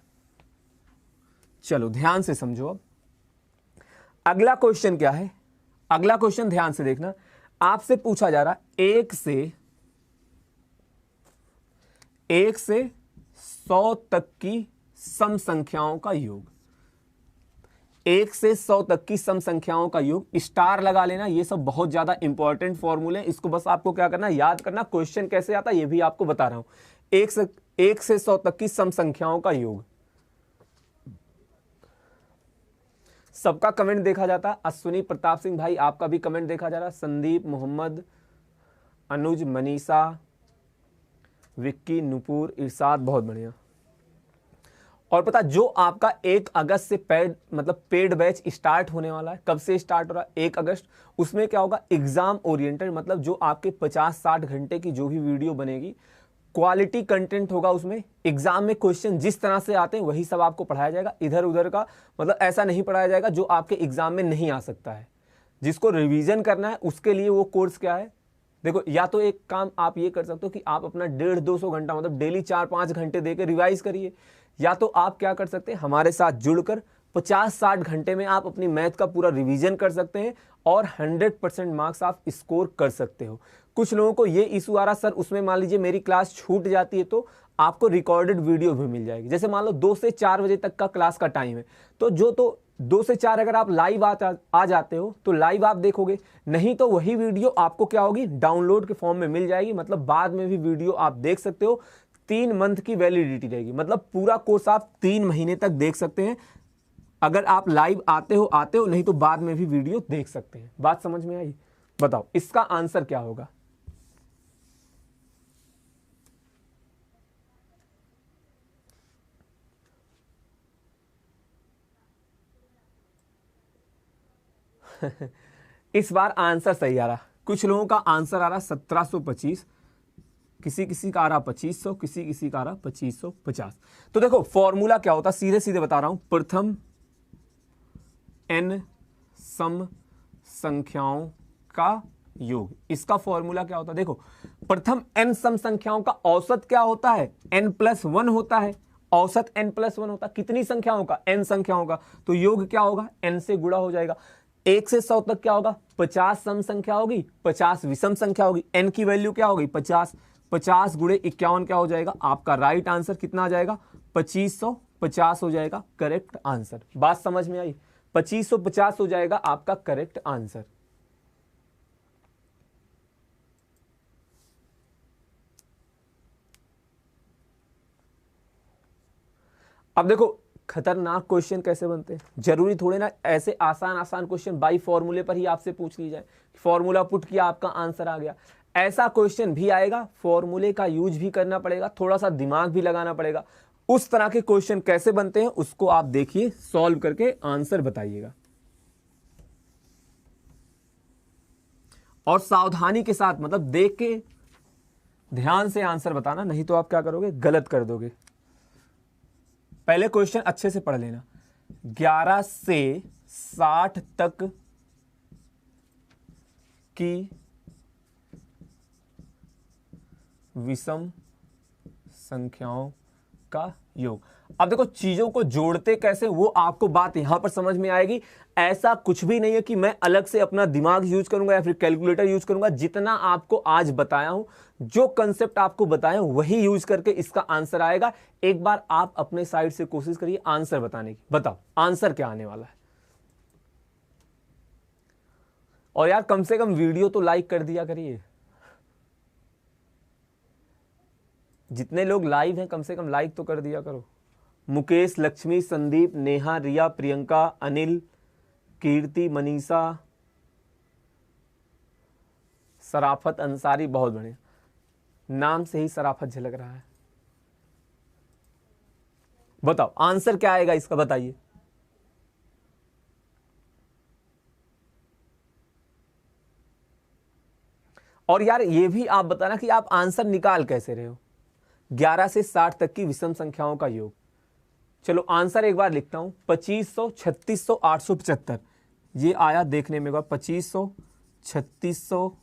Speaker 1: चलो ध्यान से समझो। अब अगला क्वेश्चन क्या है, अगला क्वेश्चन ध्यान से देखना। आपसे पूछा जा रहा 1 से 100 तक की सम संख्याओं का योग। 1 से 100 तक की सम संख्याओं का योग, स्टार लगा लेना, ये सब बहुत ज्यादा इंपॉर्टेंट फॉर्मूले हैं, इसको बस आपको क्या करना, याद करना। क्वेश्चन कैसे आता है ये भी आपको बता रहा हूं। 1 से 100 तक की सम संख्याओं का योग। सबका कमेंट देखा जाता है, अश्विनी प्रताप सिंह भाई आपका भी कमेंट देखा जा रहा है, संदीप, मोहम्मद, अनुज, मनीषा, विक्की, नुपुर, इरशाद, बहुत बढ़िया। और पता जो आपका 1 अगस्त से पेड बैच स्टार्ट होने वाला है, कब से स्टार्ट हो रहा है, 1 अगस्त। उसमें क्या होगा, एग्जाम ओरिएंटेड, मतलब जो आपके 50-60 घंटे की जो भी वीडियो बनेगी, क्वालिटी कंटेंट होगा उसमें। एग्जाम में क्वेश्चन जिस तरह से आते हैं वही सब आपको पढ़ाया जाएगा, इधर उधर का मतलब ऐसा नहीं पढ़ाया जाएगा जो आपके एग्जाम में नहीं आ सकता है। जिसको रिवीजन करना है उसके लिए वो कोर्स क्या है, देखो, या तो एक काम आप ये कर सकते हो कि आप अपना 150-200 घंटा मतलब डेली 4-5 घंटे देकर रिवाइज करिए, या तो आप क्या कर सकते हैं, हमारे साथ जुड़कर 50-60 घंटे में आप अपनी मैथ का पूरा रिवीजन कर सकते हैं और 100% मार्क्स आप स्कोर कर सकते हो। कुछ लोगों को ये इशू आ रहा, सर उसमें मान लीजिए मेरी क्लास छूट जाती है तो आपको रिकॉर्डेड वीडियो भी मिल जाएगी। जैसे मान लो 2 से 4 बजे तक का क्लास का टाइम है, तो 2 से 4 अगर आप लाइव आ जाते हो तो लाइव आप देखोगे, नहीं तो वही वीडियो आपको क्या होगी, डाउनलोड के फॉर्म में मिल जाएगी, मतलब बाद में भी वीडियो आप देख सकते हो। 3 मंथ की वैलिडिटी रहेगी, मतलब पूरा कोर्स आप 3 महीने तक देख सकते हैं। अगर आप लाइव आते हो, नहीं तो बाद में भी वीडियो देख सकते हैं। बात समझ में आई? बताओ इसका आंसर क्या होगा? इस बार आंसर सही आ रहा, कुछ लोगों का आंसर आ रहा 1725, किसी का आ रहा 2500, किसी का आ रहा 2550। तो देखो फॉर्मूला क्या होता, सीधे सीधे बता रहा हूं। प्रथम n सम संख्याओं का योग, इसका फॉर्मूला क्या होता है? देखो प्रथम n सम संख्याओं का औसत क्या होता है? n+1 होता है। औसत n+1 होता है कितनी संख्याओं का? n संख्याओं का। तो योग क्या होगा? n से गुणा हो जाएगा। 1 से 100 तक क्या होगा? 50 सम संख्या होगी, 50 विषम संख्या होगी। n की वैल्यू क्या होगी? 50। 50 गुणे 51 क्या हो जाएगा? आपका राइट आंसर कितना आ जाएगा? 2550 हो जाएगा करेक्ट आंसर। बात समझ में आई? 2550 हो जाएगा आपका करेक्ट आंसर। अब देखो खतरनाक क्वेश्चन कैसे बनते हैं। जरूरी थोड़े ना ऐसे आसान आसान क्वेश्चन बाई फॉर्मूले पर ही आपसे पूछ ली जाए, फॉर्मूला पुट किया आपका आंसर आ गया। ऐसा क्वेश्चन भी आएगा, फॉर्मूले का यूज भी करना पड़ेगा, थोड़ा सा दिमाग भी लगाना पड़ेगा। उस तरह के क्वेश्चन कैसे बनते हैं उसको आप देखिए, सॉल्व करके आंसर बताइएगा। और सावधानी के साथ, मतलब देख के ध्यान से आंसर बताना, नहीं तो आप क्या करोगे? गलत कर दोगे। पहले क्वेश्चन अच्छे से पढ़ लेना। 11 से 60 तक की विषम संख्याओं का योग। अब देखो चीजों को जोड़ते कैसे वो आपको बात यहां पर समझ में आएगी। ऐसा कुछ भी नहीं है कि मैं अलग से अपना दिमाग यूज करूंगा या फिर कैलकुलेटर यूज करूंगा। जितना आपको आज बताया हूं, जो कंसेप्ट आपको बताया हूं, वही यूज करके इसका आंसर आएगा। एक बार आप अपने साइड से कोशिश करिए आंसर बताने की। बताओ आंसर क्या आने वाला है। और यार कम से कम वीडियो तो लाइक कर दिया करिए। जितने लोग लाइव हैं कम से कम लाइक तो कर दिया करो। मुकेश, लक्ष्मी, संदीप, नेहा, रिया, प्रियंका, अनिल, कीर्ति, मनीषा, सराफत अंसारी, बहुत बढ़िया, नाम से ही सराफत झलक रहा है। बताओ आंसर क्या आएगा इसका, बताइए। और यार ये भी आप बताना कि आप आंसर निकाल कैसे रहे हो। 11 से 60 तक की विषम संख्याओं का योग। चलो आंसर एक बार लिखता हूं। 2500, 3600, 875 ये आया देखने में। 2500, 3600,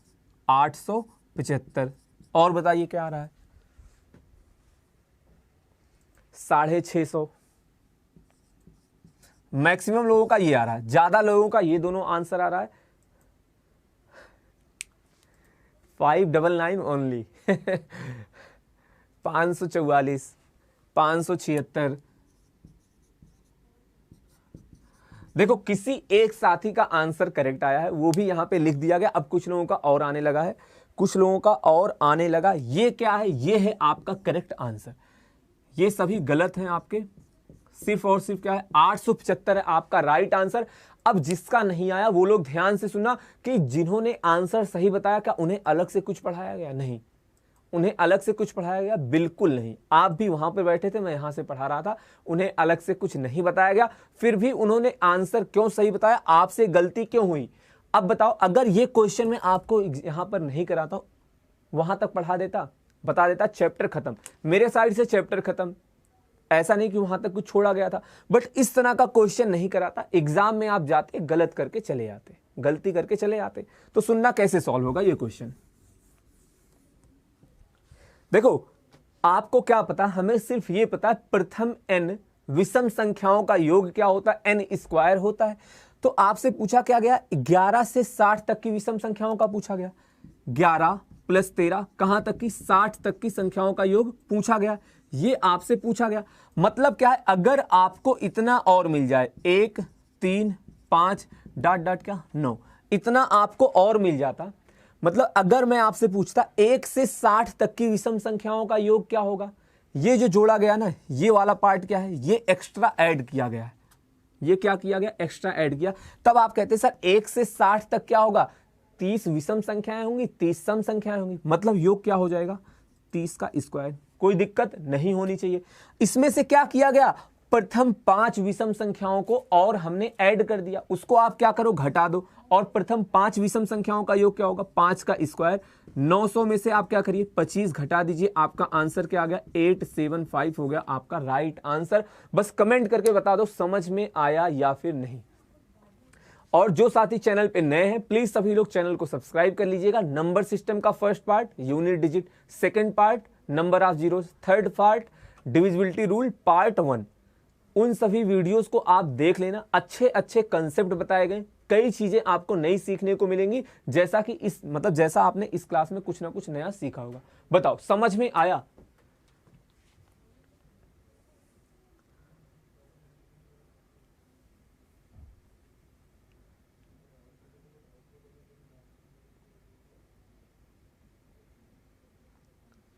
Speaker 1: 875। और बताइए क्या आ रहा है? 650। मैक्सिमम लोगों का ये आ रहा है, ज्यादा लोगों का ये दोनों आंसर आ रहा है। 599 ओनली। 544, 576। देखो किसी एक साथी का आंसर करेक्ट आया है, वो भी यहां पे लिख दिया गया। अब कुछ लोगों का और आने लगा है, कुछ लोगों का और आने लगा। ये क्या है? ये है आपका करेक्ट आंसर। ये सभी गलत हैं आपके। सिर्फ और सिर्फ क्या है? 875 है आपका राइट आंसर। अब जिसका नहीं आया वो लोग ध्यान से सुनना कि जिन्होंने आंसर सही बताया क्या उन्हें अलग से कुछ पढ़ाया गया? नहीं, उन्हें अलग से कुछ पढ़ाया गया? बिल्कुल नहीं। आप भी वहां पर बैठे थे, मैं यहां से पढ़ा रहा था, उन्हें अलग से कुछ नहीं बताया गया। फिर भी उन्होंने आंसर क्यों सही बताया? आपसे गलती क्यों हुई? अब बताओ, अगर ये क्वेश्चन मैं आपको यहां पर नहीं कराता, वहां तक पढ़ा देता, बता देता, चैप्टर खत्म, मेरे साइड से चैप्टर खत्म। ऐसा नहीं कि वहां तक कुछ छोड़ा गया था, बट इस तरह का क्वेश्चन नहीं कराता। एग्जाम में आप जाते गलत करके चले आते, गलती करके चले आते। तो सुनना कैसे सॉल्व होगा ये क्वेश्चन। देखो आपको क्या पता, हमें सिर्फ ये पता है प्रथम n विषम संख्याओं का योग क्या होता है? n स्क्वायर होता है। तो आपसे पूछा क्या गया? 11 से 60 तक की विषम संख्याओं का पूछा गया। 11 + 13 कहां तक की? 60 तक की संख्याओं का योग पूछा गया। ये आपसे पूछा गया। मतलब क्या है? अगर आपको इतना और मिल जाए, 1, 3, 5 ... क्या 9, इतना आपको और मिल जाता, मतलब अगर मैं आपसे पूछता 1 से 60 तक की विषम संख्याओं का योग क्या होगा, ये जो जोड़ा गया ना, ये वाला पार्ट क्या है, ये एक्स्ट्रा ऐड किया गया है। ये क्या किया गया, एक्स्ट्रा ऐड किया। तब आप कहते हैं सर 1 से 60 तक क्या होगा, 30 विषम संख्याएं होंगी, 30 सम संख्याएं होंगी, मतलब योग क्या हो जाएगा, 30 का स्क्वायर। कोई दिक्कत नहीं होनी चाहिए। इसमें से क्या किया गया, प्रथम 5 विषम संख्याओं को और हमने ऐड कर दिया, उसको आप क्या करो, घटा दो, और प्रथम 5 विषम संख्याओं का योग क्या होगा, 5 का स्क्वायर। 900 में से आप क्या करिए, 25 घटा दीजिए, आपका आंसर क्या आ गया, 875 हो गया आपका राइट आंसर। बस कमेंट करके बता दो समझ में आया या फिर नहीं। और जो साथी चैनल पे नए हैं, प्लीज सभी लोग चैनल को सब्सक्राइब कर लीजिएगा। नंबर सिस्टम का first part, unit digit second part, number of zeros third part, divisibility rule part 1, उन सभी वीडियोस को आप देख लेना। अच्छे अच्छे कंसेप्ट बताए गए, कई चीजें आपको नई सीखने को मिलेंगी, जैसा कि इस मतलब जैसा आपने इस क्लास में कुछ ना कुछ नया सीखा होगा। बताओ समझ में आया।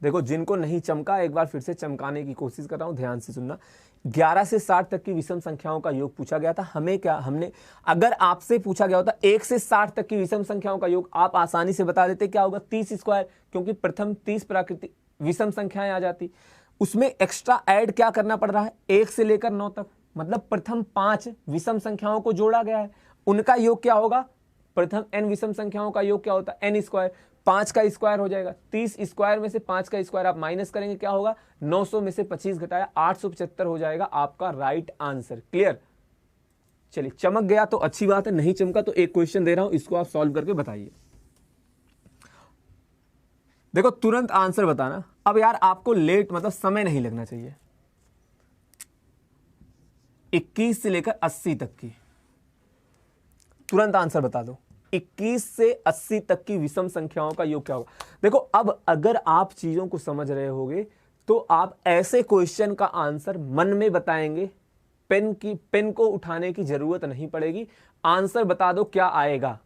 Speaker 1: देखो जिनको नहीं चमका, एक बार फिर से चमकाने की कोशिश कर रहा हूं, ध्यान से सुनना। 11 से 60 तक की विषम संख्याओं का योग पूछा गया था। हमें क्या, हमने अगर आपसे पूछा गया होता 1 से 60 तक की विषम संख्याओं का योग, आप आसानी से बता देते क्या होगा, 30 स्क्वायर, क्योंकि प्रथम 30 प्राकृतिक विषम संख्याएं आ जाती। उसमें एक्स्ट्रा ऐड क्या करना पड़ रहा है, 1 से लेकर 9 तक, मतलब प्रथम 5 विषम संख्याओं को जोड़ा गया है, उनका योग क्या होगा, प्रथम n विषम संख्याओं का योग क्या होता है, n स्क्वायर। 5 का स्क्वायर हो जाएगा, 30 स्क्वायर में से 5 का स्क्वायर आप माइनस करेंगे, क्या होगा, 900 में से 25 घटाया 875 हो जाएगा आपका राइट आंसर। क्लियर। चलिए चमक गया तो अच्छी बात है, नहीं चमका तो एक क्वेश्चन दे रहा हूं, इसको आप सॉल्व करके बताइए। देखो तुरंत आंसर बताना। अब यार आपको लेट मतलब समय नहीं लगना चाहिए। 21 से लेकर 80 तक की, तुरंत आंसर बता दो। 21 से 80 तक की विषम संख्याओं का योग क्या होगा। देखो अब अगर आप चीजों को समझ रहे होगे तो आप ऐसे क्वेश्चन का आंसर मन में बताएंगे, पेन को उठाने की जरूरत नहीं पड़ेगी। आंसर बता दो क्या आएगा।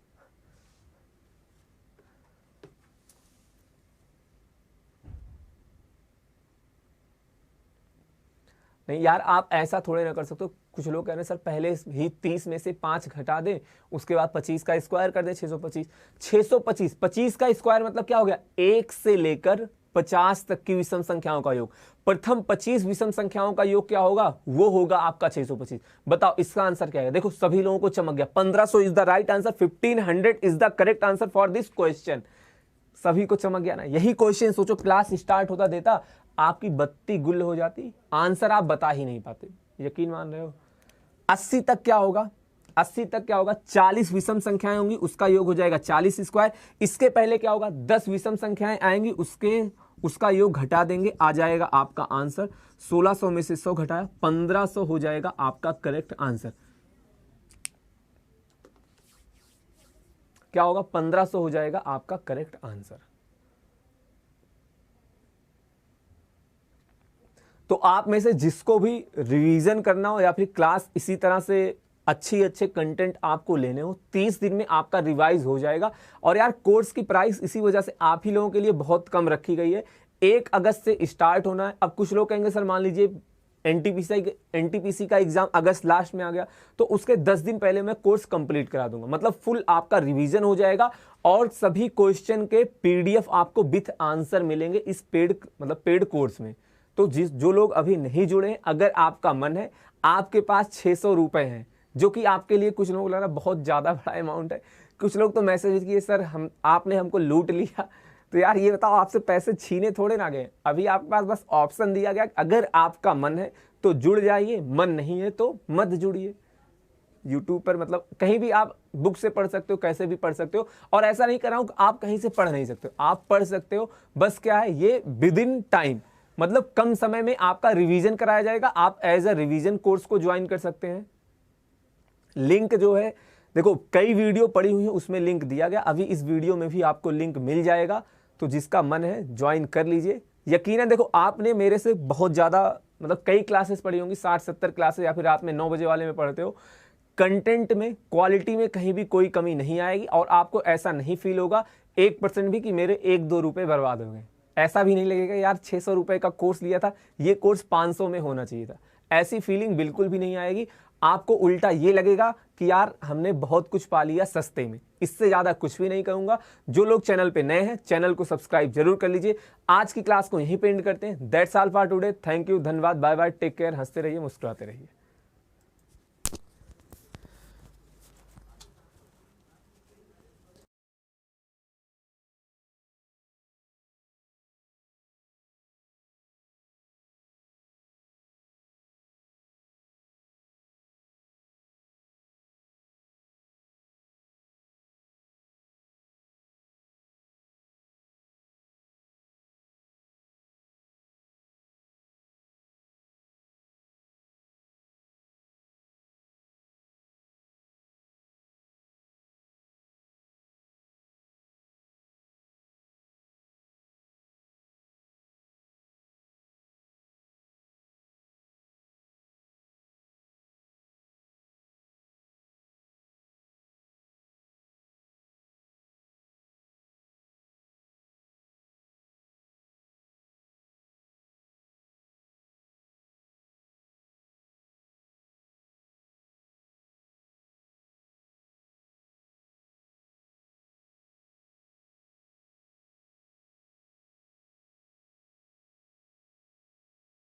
Speaker 1: नहीं यार आप ऐसा थोड़े ना कर सकते हो। कुछ लोग कह रहे हैं सर पहले ही 30 में से 5 घटा दें, उसके बाद 25 का स्क्वायर कर दे, 625। 25 का स्क्वायर मतलब क्या हो गया, 1 से लेकर 50 तक की विषम संख्याओं का योग। प्रथम 25 विषम संख्याओं का योग क्या होगा, वो होगा आपका 625। बताओ इसका आंसर क्या है। देखो सभी लोगों को चमक गया। 1500 is the right answer, 1500 is the correct answer for this question. सभी को चमक गया ना। यही क्वेश्चन सोचो क्लास स्टार्ट होता देता, आपकी बत्ती गुल हो जाती, आंसर आप बता ही नहीं पाते। यकीन मान रहे हो। 80 तक क्या होगा, 80 तक क्या होगा, 40 विषम संख्याएं होंगी, उसका योग हो जाएगा 40 स्क्वायर। इसके पहले क्या होगा, 10 विषम संख्याएं आएंगी, उसका योग घटा देंगे, आ जाएगा आपका आंसर। 1600 में से 100 घटाया 1500 हो जाएगा आपका करेक्ट आंसर। क्या होगा, 1500 हो जाएगा आपका करेक्ट आंसर। तो आप में से जिसको भी रिवीजन करना हो या फिर क्लास इसी तरह से अच्छे कंटेंट आपको लेने हो, 30 दिन में आपका रिवाइज हो जाएगा। और यार कोर्स की प्राइस इसी वजह से आप ही लोगों के लिए बहुत कम रखी गई है। 1 अगस्त से स्टार्ट होना है। अब कुछ लोग कहेंगे सर मान लीजिए एनटीपीसी का एग्जाम अगस्त लास्ट में आ गया, तो उसके 10 दिन पहले मैं कोर्स कंप्लीट करा दूंगा, मतलब फुल आपका रिवीजन हो जाएगा और सभी क्वेश्चन के पीडीएफ आपको विथ आंसर मिलेंगे इस पेड कोर्स में। तो जो लोग अभी नहीं जुड़े हैं, अगर आपका मन है, आपके पास 600 रुपए हैं, जो कि आपके लिए कुछ लोगों को लग रहा है बहुत ज्यादा बड़ा अमाउंट है। कुछ लोग तो मैसेज किए सर आपने हमको लूट लिया। तो यार ये बताओ, आपसे पैसे छीने थोड़े ना गए। अभी आपके पास बस ऑप्शन दिया गया, अगर आपका मन है तो जुड़ जाइए, मन नहीं है तो मत जुड़िए। यूट्यूब पर मतलब कहीं भी आप बुक से पढ़ सकते हो, कैसे भी पढ़ सकते हो। और ऐसा नहीं कर रहा हूं कि आप कहीं से पढ़ नहीं सकते हो, आप पढ़ सकते हो। बस क्या है, ये विद इन टाइम, मतलब कम समय में आपका रिवीजन कराया जाएगा। आप एज अ रिवीजन कोर्स को ज्वाइन कर सकते हैं। लिंक जो है, देखो कई वीडियो पड़ी हुई है, उसमें लिंक दिया गया। अभी इस वीडियो में भी आपको लिंक मिल जाएगा, तो जिसका मन है ज्वाइन कर लीजिए। यकीनन देखो आपने मेरे से बहुत ज्यादा मतलब कई क्लासेस पढ़ी होंगी, 60-70 क्लासेस, या फिर रात में 9 बजे वाले में पढ़ते हो। कंटेंट में, क्वालिटी में कहीं भी कोई कमी नहीं आएगी और आपको ऐसा नहीं फील होगा 1% भी कि मेरे 1-2 रुपए बर्बाद हो गए। ऐसा भी नहीं लगेगा यार 600 रुपए का कोर्स लिया था, ये कोर्स 500 में होना चाहिए था, ऐसी फीलिंग बिल्कुल भी नहीं आएगी। आपको उल्टा ये लगेगा कि यार हमने बहुत कुछ पा लिया सस्ते में। इससे ज़्यादा कुछ भी नहीं कहूँगा। जो लोग चैनल पे नए हैं, चैनल को सब्सक्राइब जरूर कर लीजिए। आज की क्लास को यहीं पे एंड करते हैं। That's all for today. Thank you, धन्यवाद, बाय बाय, टेक केयर, हंसते रहिए, मुस्कुराते रहिए।